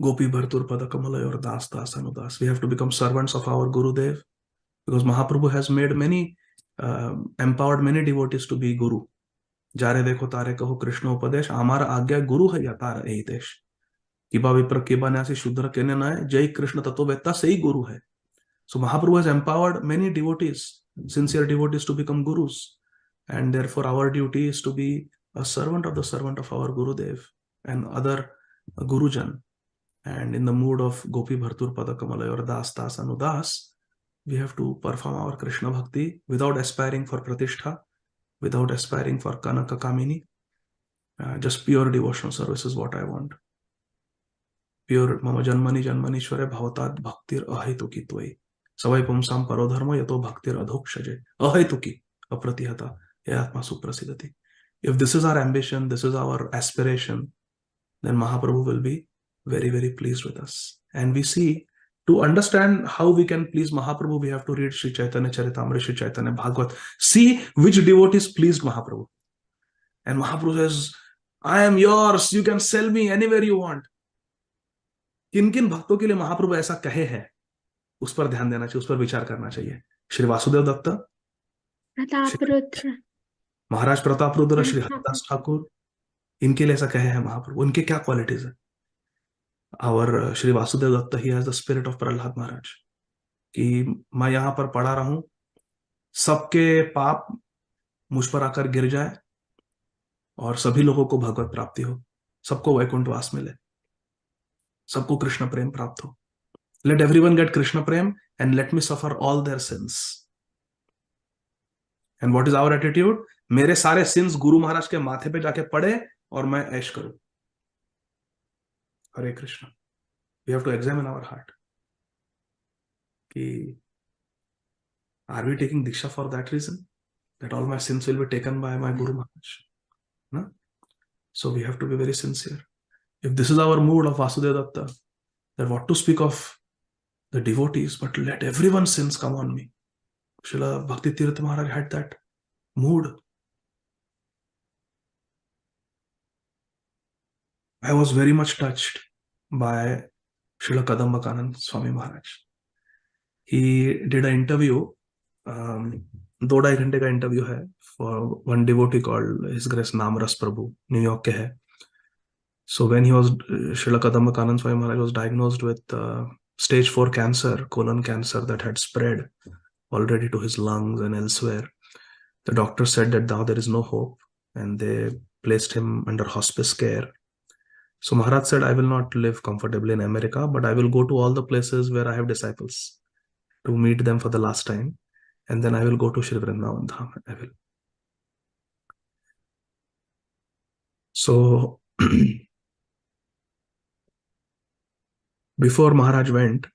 Gopi Bhartur Pada Kamalayor Das Das Anudas. We have to become servants of our Gurudev, because Mahaprabhu has made many, empowered many devotees to be Guru. Jare dekho tare kaho Krishna Upadesh, Amara Agya Guru hai yatar eitesh. Kiba Vipra Kiba Nasi Shudra Kene Nae, Jai Krishna Tato Vetta Sei Guru hai. So Mahaprabhu has empowered many devotees, sincere devotees, to become Gurus. And therefore our duty is to be a servant of our Gurudev and other Gurujan. And in the mood of Gopi Bhartur Pada Kamalayor Das Das Anudas, we have to perform our Krishna Bhakti without aspiring for Pratishtha, without aspiring for Kanaka Kamini. Just pure devotional service is what I want. Pure Mama Janmani Janmanishware Bhavatat Bhaktir Ahaytuki Tvai. Savai Pumsam Parodharma Yato Bhaktir Adhokshaje. Ahaytuki Apratihata Yatma Suprasidati. If this is our ambition, this is our aspiration, then Mahaprabhu will be very, very pleased with us. And we see, to understand how we can please Mahaprabhu, we have to read Sri Chaitanya Charitamrita, Sri Chaitanya Bhagavata. See which devotees pleased Mahaprabhu. And Mahaprabhu says, I am yours, you can sell me anywhere you want. किन किन भक्तों के लिए महाप्रभु ऐसा कहे हैं, उस पर ध्यान देना चाहिए, उस पर विचार करना चाहिए. श्री वासुदेव दत्त, महाराज प्रताप रुद्र, श्री हरिदास ठाकुर, इनके लिए ऐसा कहे हैं महाप्रभु. उनके क्या क्वालिटीज है? और Shri Vasudev Dutt, he has the spirit of Prahlad Maharaj, कि मैं यहां पर पड़ा रहूं, सबके पाप मुझ पर आकर गिर जाए और सभी लोगों को भगवत प्राप्ति हो, सबको वैकुंठवास मिले, सबको कृष्ण प्रेम प्राप्त हो. Let everyone get Krishna Prem and let me suffer all their sins. And what is our attitude? मेरे सारे sins गुरु महाराज के माथे पे जाके पड़े और मैं ऐश करूं. Hare Krishna. We have to examine our heart. कि are we taking Diksha for that reason? That all my sins will be taken by my Guru Maharaj? No? So we have to be very sincere. If this is our mood of Vasudeva Datta, then what to speak of the devotees, but let everyone's sins come on me. Srila Bhakti Tirtha Maharaj had that mood. I was very much touched by Srila Kadambakanand Swami Maharaj. He did an interview, 2-2.5 घंटे का interview है, for one devotee called His Grace Namras Prabhu, New York के है. So when he was, Srila Kadambakanand Swami Maharaj was diagnosed with stage 4 cancer, colon cancer, that had spread already to his lungs and elsewhere. The doctor said that now there is no hope, and they placed him under hospice care. So Maharaj said, I will not live comfortably in America, but I will go to all the places where I have disciples to meet them for the last time, and then I will go to Shri Vrindavan Dham. I will. So before Maharaj went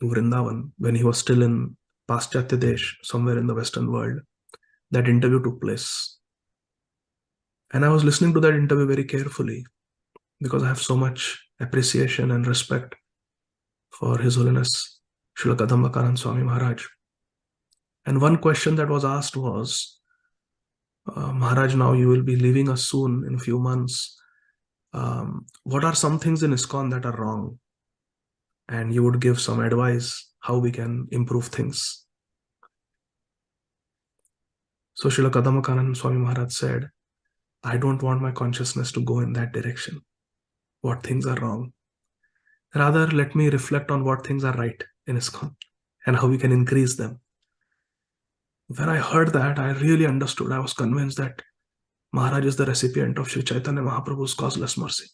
to Vrindavan, when he was still in Paschatya Desh, somewhere in the Western world, that interview took place. And I was listening to that interview very carefully, because I have so much appreciation and respect for His Holiness Srila Kadambakanand Swami Maharaj. And one question that was asked was, Maharaj, now you will be leaving us soon in a few months. What are some things in ISKCON that are wrong? And you would give some advice how we can improve things. So Srila Kadambakanand Swami Maharaj said, I don't want my consciousness to go in that direction. What things are wrong? Rather, let me reflect on what things are right in ISKCON and how we can increase them. When I heard that, I really understood. I was convinced that Maharaj is the recipient of Sri Chaitanya Mahaprabhu's causeless mercy.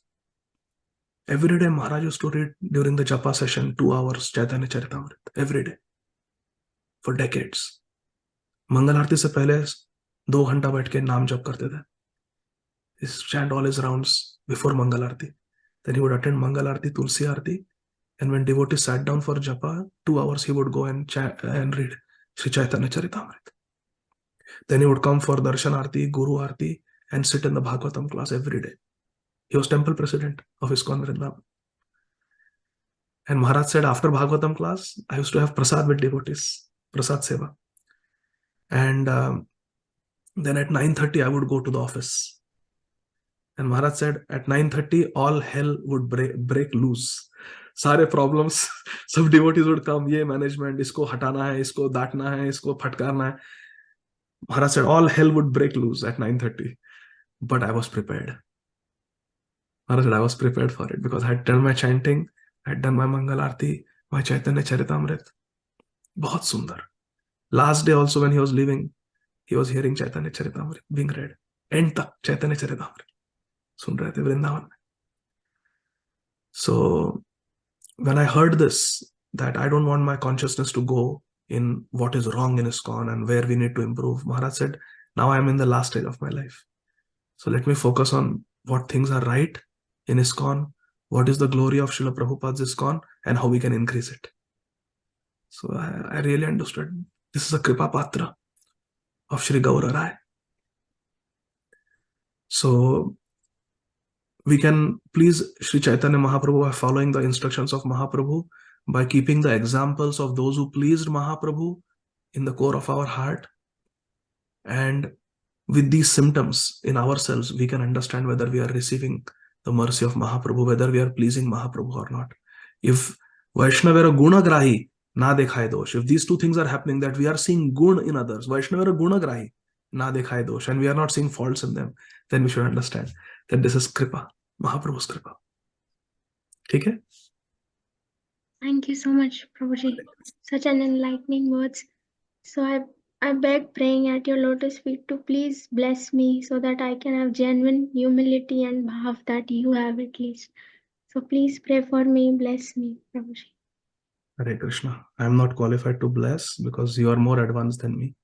Every day, Maharaj used to read during the japa session 2 hours Chaitanya Charitamrita. Every day. For decades. Mangal Aarti se pehle 2 घंटा बैठ के नाम जप करते थे. He chant all his rounds before Mangal Aarti. Then he would attend Mangal Aarti, Tulsi Aarti. And when devotees sat down for japa, 2 hours he would go and chant and read Sri Chaitanya Charitamrita. Then he would come for Darshan Aarti, Guru Aarti, and sit in the Bhagavatam class every day. He was temple president of ISKCON Vrindavan. And Maharaj said, after Bhagavatam class, I used to have prasad with devotees, prasad seva. And then at 9:30, I would go to the office. And Maharaj said, at 9:30, all hell would break loose. सारे problems, सब devotees would come, ये management, इसको हटाना है, इसको डांटना है, इसको फटकारना है. Maharaj said, all hell would break loose at 9:30. But I was prepared. Maharaj said, I was prepared for it because I had done my chanting, I had done my Mangal Aarti, my Chaitanya Charitamrita. Bahut sundar. Last day also when he was leaving, he was hearing Chaitanya Charitamrita being read. End tak Chaitanya Charitamrita. Sun rahe the Vrindavan. So when I heard this, that I don't want my consciousness to go in what is wrong in ISKCON and where we need to improve, Maharaj said, now I am in the last stage of my life. So let me focus on what things are right in ISKCON, what is the glory of Srila Prabhupada's ISKCON, and how we can increase it. So I really understood. This is a Kripa Patra of Sri Gaura Rai. So we can please Sri Chaitanya Mahaprabhu by following the instructions of Mahaprabhu, by keeping the examples of those who pleased Mahaprabhu in the core of our heart. And with these symptoms in ourselves, we can understand whether we are receiving the mercy of Mahaprabhu, whether we are pleasing Mahaprabhu or not. If Vaishnavera Gunagrahi na dekhai dosh, if these two things are happening, that we are seeing gun in others, Vaishnavera Gunagrahi na dekhai dosh, and we are not seeing faults in them, then we should understand that this is Kripa, Mahaprabhu's Kripa. Okay? Thank you so much, Prabhuji. Such an enlightening words. So I beg, praying at your lotus feet, to please bless me so that I can have genuine humility and bhav that you have at least. So please pray for me, bless me, Prabhuji. Hare Krishna. I am not qualified to bless because you are more advanced than me.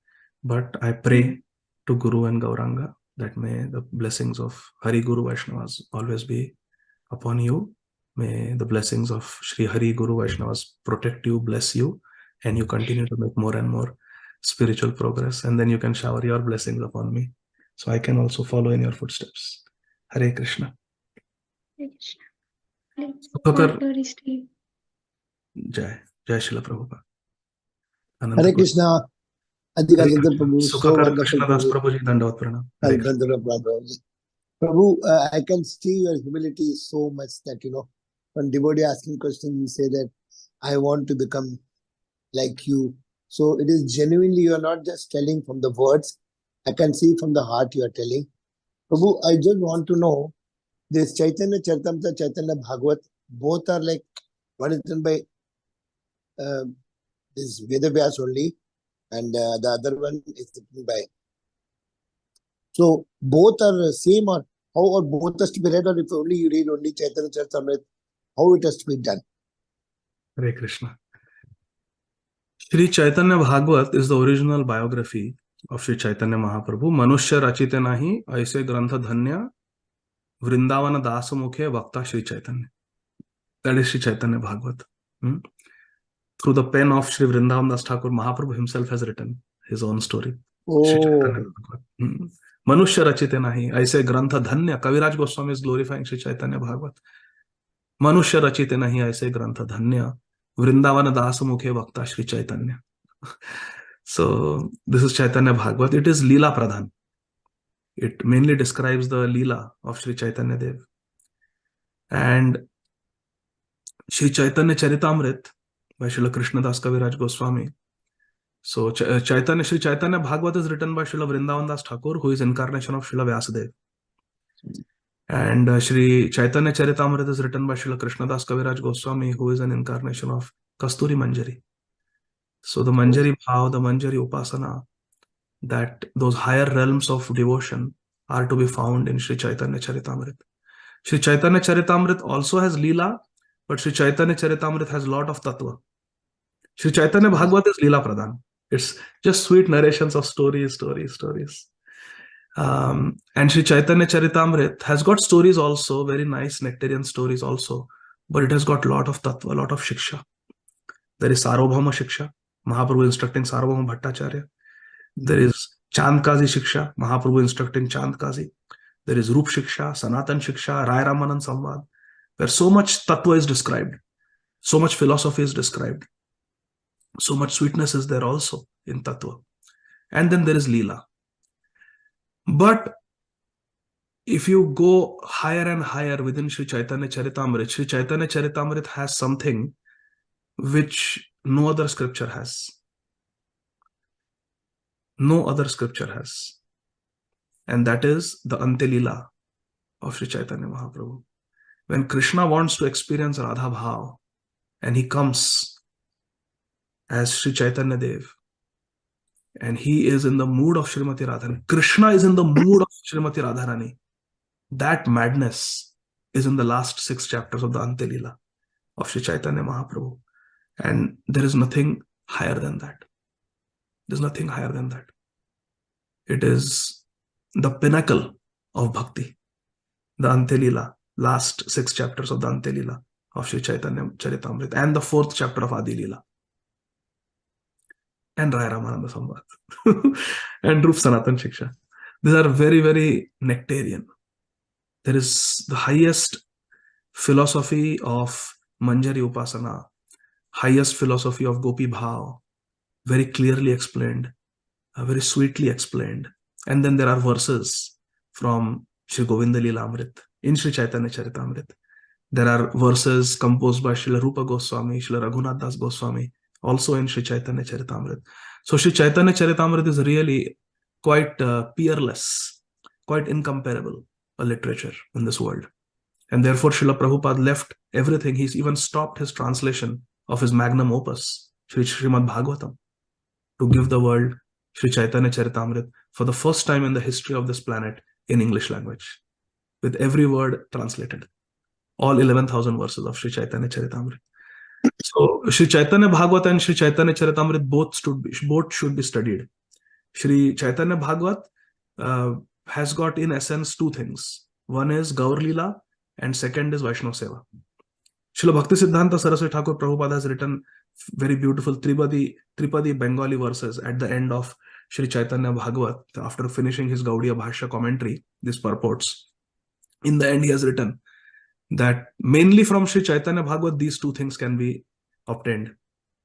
But I pray to Guru and Gauranga that may the blessings of Hari Guru Vaishnavas always be upon you. May the blessings of Sri Hari Guru Vaishnavas protect you, bless you, and you continue to make more and more spiritual progress. And then you can shower your blessings upon me, so I can also follow in your footsteps. Hare Krishna. Hare Krishna. Please, Sukakar. all glories to you. Jai Srila Prabhupada. Hare Krishna. Ādi Gadādhara Prabhu, so Sukakar wonderful. Krishna Das Prabhuji, Dandavat Pranam. Hare Krishna. Prabhu, I can see your humility so much that, when devotee asking questions, you say that I want to become like you. So it is genuinely, you are not just telling from the words. I can see from the heart you are telling. Prabhu, I just want to know, this Chaitanya Charitamrita, Chaitanya Bhagavata, both are like, one is written by this Vedavyas only, and the other one is written by. So both are same, or how, or both has to be read, or if only you read only Chaitanya Charitamrita, how it has to be done? Hare Krishna. Sri Chaitanya Bhagavat is the original biography of Sri Chaitanya Mahaprabhu. Manushya rachite nahi aise grantha dhanya Vrindavana Dāsa mukhe vakta Sri Chaitanya. That is Sri Chaitanya Bhagavat. Through the pen of Sri Vrindavan Das Thakur, Mahaprabhu himself has written his own story. Sri Chaitanya Bhagavat. Manushya rachite nahi aise grantha dhanya. Kaviraj Goswami is glorifying Sri Chaitanya Bhagavat. मनुष्य रचिते नहीं ऐसे ग्रंथ धन्य वृंदावन दास मुखे वक्ता Sri Chaitanya. So this is Chaitanya Bhagavat. It is Leela Pradhan. It mainly describes the Leela of Sri Chaitanya Dev. And Sri Chaitanya Charitamrit by Srila Krishnadas Kaviraj Goswami. So Sri Chaitanya Bhagavat is written by Srila Vrindavan Das Thakur, who is incarnation of Srila Vyasadeva. And Sri Chaitanya Charitamrit is written by Srila Krishnadas Kaviraj Goswami, who is an incarnation of Kasturi Manjari. So the Manjari Bhav, the Manjari Upasana, that those higher realms of devotion are to be found in Sri Chaitanya Charitamrit. Sri Chaitanya Charitamrit also has Leela, but Sri Chaitanya Charitamrit has a lot of Tattva. Sri Chaitanya Bhagavat is Leela Pradhan. It's just sweet narrations of stories. And Sri Chaitanya Charitamrit has got stories also, very nice nectarian stories also, but it has got a lot of Tattva, a lot of Shiksha. There is Sarvabhauma Shiksha, Mahaprabhu instructing Sarvabhauma Bhattacharya. There is Chand Kazi Shiksha, Mahaprabhu instructing Chand Kazi. There is Rup Shiksha, Sanatan Shiksha, Rai Ramanand Samvad, where so much Tattva is described, so much philosophy is described, so much sweetness is there also in Tattva. And then there is Leela. But if you go higher and higher within Sri Chaitanya Charitamrit has something which no other scripture has. No other scripture has. And that is the Ante Leela of Sri Chaitanya Mahaprabhu. When Krishna wants to experience Radha Bhav, and he comes as Sri Chaitanya Dev, and he is in the mood of Srimati Radharani. Krishna is in the mood of Srimati Radharani. That madness is in the last 6 chapters of the Ante Leela of Sri Chaitanya Mahaprabhu. And there is nothing higher than that. There's nothing higher than that. It is the pinnacle of bhakti. The Ante Leela, last 6 chapters of the Ante Leela of Sri Chaitanya Charitamrit, and the 4th chapter of Ādi Leela. And Rai Ramananda Samvad and Rup Sanatan Shiksha. These are very, very nectarian. There is the highest philosophy of Manjari Upasana, highest philosophy of Gopi Bhav, very clearly explained, very sweetly explained. And then there are verses from Sri Govinda Leela Amrit in Sri Chaitanya Charitamrit. There are verses composed by Srila Rupa Goswami, Srila Raghunath Das Goswami, also in Sri Chaitanya Charitamrit. So Sri Chaitanya Charitamrit is really quite peerless, quite incomparable a literature in this world. And therefore Srila Prabhupada left everything. He's even stopped his translation of his magnum opus, Srimad Bhagavatam, to give the world Sri Chaitanya Charitamrit for the first time in the history of this planet in English language, with every word translated. All 11,000 verses of Sri Chaitanya Charitamrit. So Sri Chaitanya Bhagavat and Sri Chaitanya Charitamrit both should be studied. Sri Chaitanya Bhagavat has got in essence 2 things. One is Gaur Leela and second is Vaishnava Seva. Srila Bhakti Siddhanta Saraswati Thakur Prabhupada has written very beautiful Tripadi Bengali verses at the end of Sri Chaitanya Bhagavat. After finishing his Gaudiya Bhashya commentary, this purports. In the end he has written that mainly from Sri Chaitanya Bhagavat these 2 things can be obtained.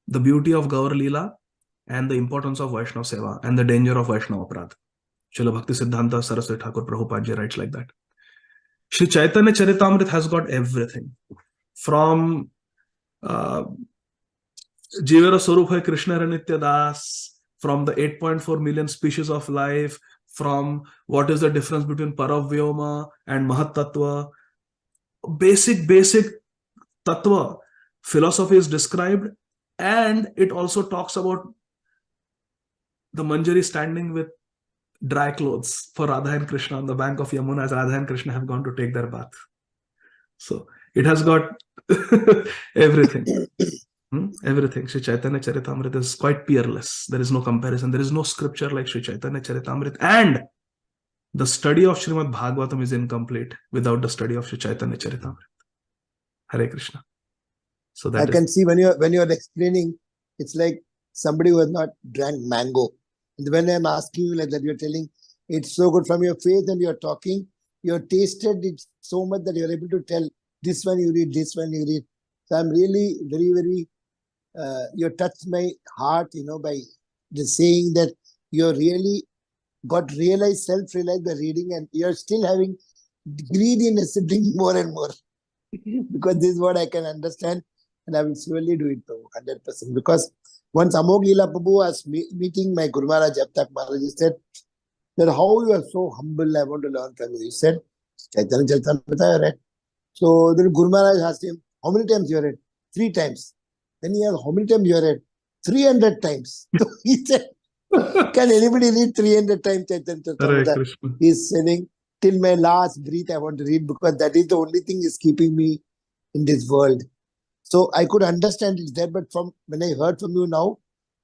The beauty of Gaur Leela and the importance of Vaishnava Seva and the danger of Vaishnava Aparadh. Srila Bhakti Siddhanta Saraswati Thakur Prabhupada writes like that. Sri Chaitanya Charitamrit has got everything. From Jivara Swarup Hai Krishna Nitya Das, from the 8.4 million species of life, from what is the difference between Paravyoma and Mahat Tattva. Basic Tattva philosophy is described, and it also talks about the Manjari standing with dry clothes for Radha and Krishna on the bank of Yamuna as Radha and Krishna have gone to take their bath. So it has got everything. Everything. Sri Chaitanya Charitamrit is quite peerless. There is no comparison. There is no scripture like Sri Chaitanya Charitamrit. And the study of Srimad Bhagavatam is incomplete without the study of Sri Chaitanya Charitamrit. Hare Krishna. So that I can see when you're explaining, it's like somebody who has not drank mango. And when I'm asking you like that, you're telling it's so good from your faith and you're talking, you're tasted it so much that you're able to tell this one you read, this one you read. So I'm really very, very, you touched my heart, by just saying that you're really got realized, self-realized by reading, and you're still having greediness to drink more and more. Because this is what I can understand, and I will surely do it though, 100%. Because once Amog Leela Prabhu was meeting my Guru Maharaj, Japtak Maharaj, he said that how you are so humble, I want to learn from you. He said, Caitanya Charitamrita, right? So then Guru Maharaj asked him, how many times you read? 3 times. Then he asked, how many times you read? 300 times. So he said, can anybody read 300 times Caitanya Hare Charitamrita? Krishna. He is saying, till my last breath I want to read, because that is the only thing is keeping me in this world. So I could understand it there, but from when I heard from you now,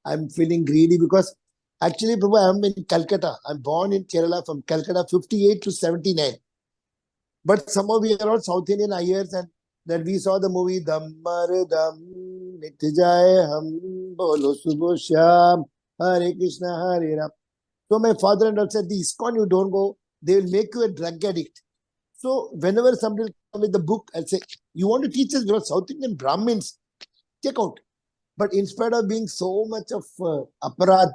I'm feeling greedy, because actually, Prabhu, I'm in Calcutta. I'm born in Kerala, from Calcutta, 58 to 79. But somehow we are all South Indian ayers, and that we saw the movie Dhammar Dham Nitjaya Ham Bolo Subho Shyam Hare Krishna Hare Ram. So my father-in-law said, the ISKCON you don't go, they will make you a drug addict. So whenever somebody will come with the book, I'll say, you want to teach us, because South Indian Brahmins, check out. But in spite of being so much of aparad,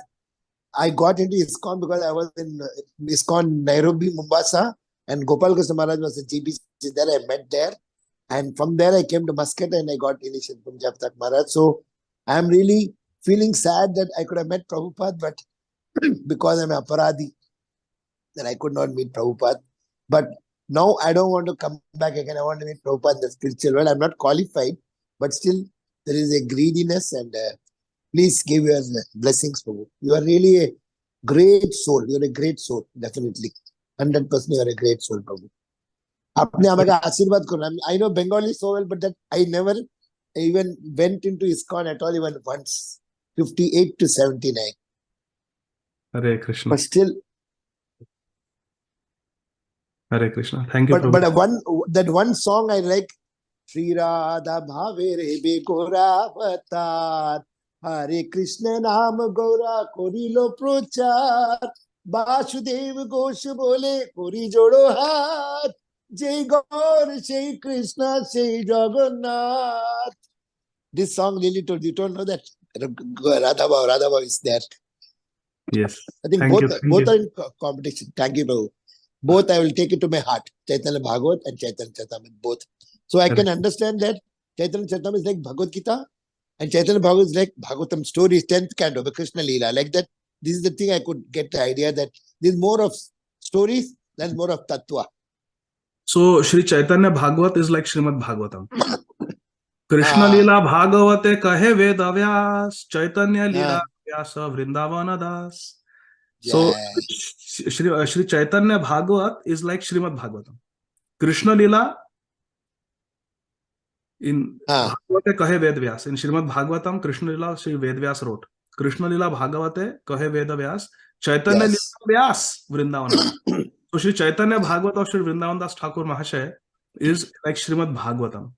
I got into ISKCON because I was in ISKCON Nairobi, Mombasa, and Gopal Krishna Maharaj was the GBC there. I met there, and from there I came to Muscat and I got initiated from Japtak Maharaj. So I'm really feeling sad that I could have met Prabhupada, but because I'm an aparadi, that I could not meet Prabhupada. But now I don't want to come back again. I want to meet Prabhupada in the spiritual world. I'm not qualified, but still there is a greediness, and please give your blessings, Prabhu. You are really a great soul. You are a great soul, definitely. 100% you are a great soul, Prabhu. Apne amaga आशीर्वाद करो. I know Bengali so well, but that I never even went into ISKCON at all, even once. 58 to 79. Hare Krishna. But still, Hare Krishna. Thank you, but Prabhu. that one song I like, Shri Radha Bhave Rebe Gora Avatar, Hare Krishna Naam Gaura Korilo Prochar, Vasudev Ghosh Bole Kori Jodo Hath, Jai Gaur, Jai Krishna, Jai Jagannath. This song really told you don't know that Radha Bhava is there. Yes. I think Thank both you. are in competition. Thank you, Prabhu. Both I will take it to my heart. Chaitanya Bhagavat and Chaitanya Charitamrita, both. So I can understand that Chaitanya Charitamrita is like Bhagavad Gita, and Chaitanya Bhagavat is like Bhagavatam stories, 10th canto, the Krishna Leela. Like that, this is the thing I could get the idea that there's more of stories than more of tattva. So Sri Chaitanya Bhagavat is like Srimad Bhagavatam. Krishna Leela Bhagavate Kahe Ved Vyas, Chaitanya Leela Vyasa Vrindavana Das. So Sri Chaitanya Bhagavat is like Srimad Bhagavatam. Krishna Leela in Bhagavate Kahe Ved Vyas. In Srimad Bhagavatam, Krishna Leela Sri Ved Vyas wrote. Krishna Leela Bhagavate Kahe Ved Vyas, Chaitanya Leela Vyas Vrindavana Das. So Sri Chaitanya Bhagavat of Sri Vrindavan Das Thakur Mahasaya is like Srimad Bhagavatam.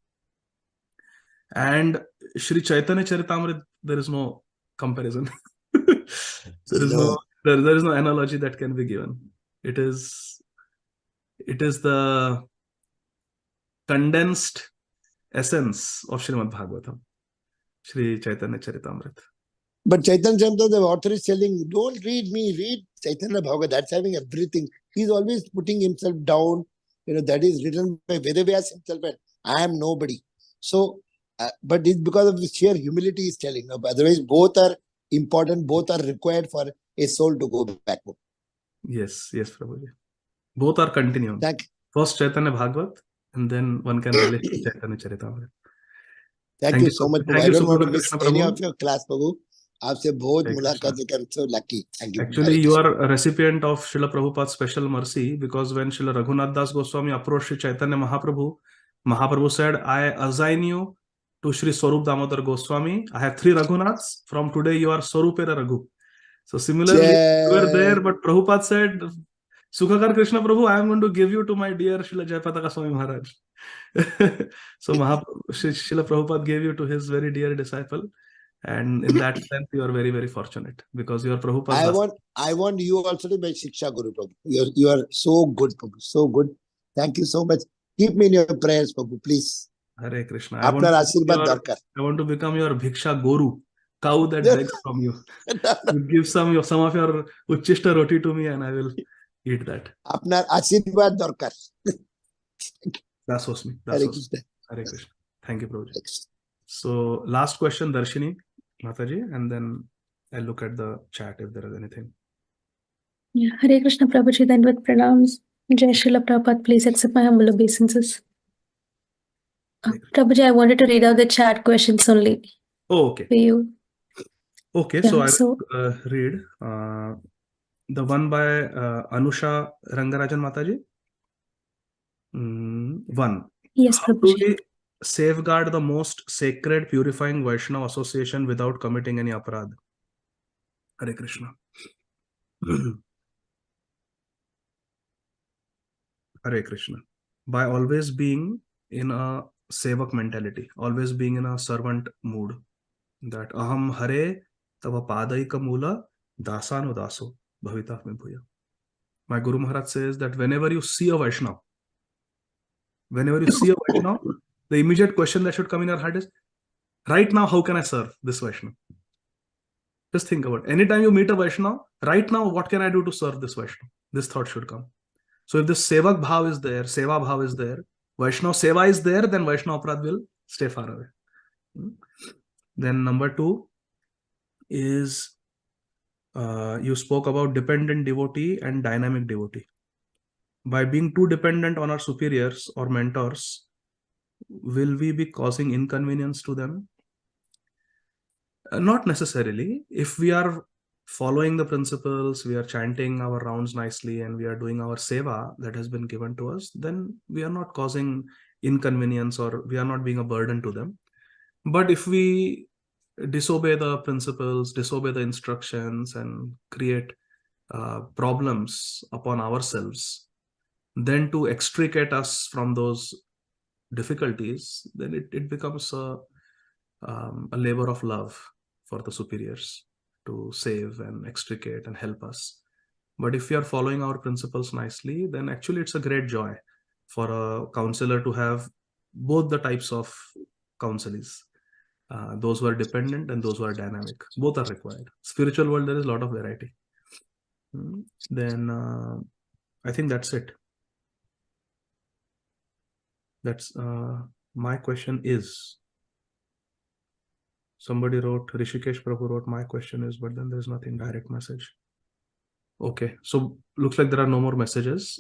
And Sri Chaitanya Charitamrita, there is no comparison. there is no analogy that can be given. It is the condensed essence of Srimad Bhagavatam, Sri Chaitanya Charitamrita. But Chaitanya Charitamrita, the author is telling, don't read me, read Chaitanya Bhagavat. That's having everything. He's always putting himself down. That is written by Vedavyas himself, and I am nobody. So, but it's because of the sheer humility he's telling. Otherwise, both are important, both are required for a soul to go back home. Yes, Prabhuji. Both are continuum. Thank you. First Chaitanya Bhagavat, and then one can relate to Chaitanya Charitamrita. Thank you so much, Prabhu. I don't want to miss any of your class, Prabhu. Aapse bahut mulaqat hai, I'm so lucky. Thank you. Actually, you are a recipient of Srila Prabhupada's special mercy, because when Srila Raghunath Das Goswami approached Sri Chaitanya Mahaprabhu said, I assign you to Sri Swarup Damodar Goswami. I have 3 Raghunaths. From today, you are Swarupera Raghu. So similarly, you were there, but Prabhupada said, Sukhakar Krishna Prabhu, I am going to give you to my dear Srila Jayapataka Swami Maharaj. So Srila Prabhupada gave you to his very dear disciple. And in that sense, you are very, very fortunate, because you are Prabhupada. I want you also to be Shiksha Guru, Prabhu. You are so good, Prabhu. So good. Thank you so much. Keep me in your prayers, Prabhu, please. Hare Krishna. Apnar Ashirvad darkar. I want to become your Bhiksha Guru, cow that begs from you. You give some of your Uchishta roti to me and I will eat that. Apnar Ashirvad darkar. That's was me. Hare That's was Krishna. Hare Krishna. Thank you, Prabhuji. Next. So last question, Darshini Mataji, and then I'll look at the chat if there is anything. Yeah, Hare Krishna Prabhuji, then with pranams. Jai Srila Prabhupada, please accept my humble obeisances. Prabhuji, I wanted to read out the chat questions only Oh, okay. for you. Okay, Yeah, so I so- will read the one by Anusha Rangarajan Mataji. One. Yes, How do Prabhuji. we safeguard the most sacred, purifying Vaishnava association without committing any aparadh? Hare Krishna. Hare Krishna. By always being in a sevak mentality, always being in a servant mood. That aham hare tava padaika mula dasano daso bhavita me bhuya. My Guru Maharaj says that whenever you see a Vaishnava, the immediate question that should come in your heart is, right now, how can I serve this Vaishnava? Just think about it. Anytime you meet a Vaishnava, right now, what can I do to serve this Vaishnava? This thought should come. So if this Sevak Bhav is there, Seva Bhav is there, Vaishnava Seva is there, then Vaishnava Aparadh will stay far away. Then number 2 is, you spoke about dependent devotee and dynamic devotee. By being too dependent on our superiors or mentors, will we be causing inconvenience to them? Not necessarily. If we are following the principles, we are chanting our rounds nicely, and we are doing our seva that has been given to us, then we are not causing inconvenience or we are not being a burden to them. But if we disobey the principles, disobey the instructions, and create problems upon ourselves, then to extricate us from those difficulties, then it becomes a labor of love for the superiors to save and extricate and help us. But if we are following our principles nicely, then actually it's a great joy for a counselor to have both the types of counselees, those who are dependent and those who are dynamic. Both are required. Spiritual world, there is a lot of variety. Then I think that's it. That's my question is. Somebody wrote, Rishikesh Prabhu wrote, my question is, but then there's nothing direct message. Okay, so looks like there are no more messages.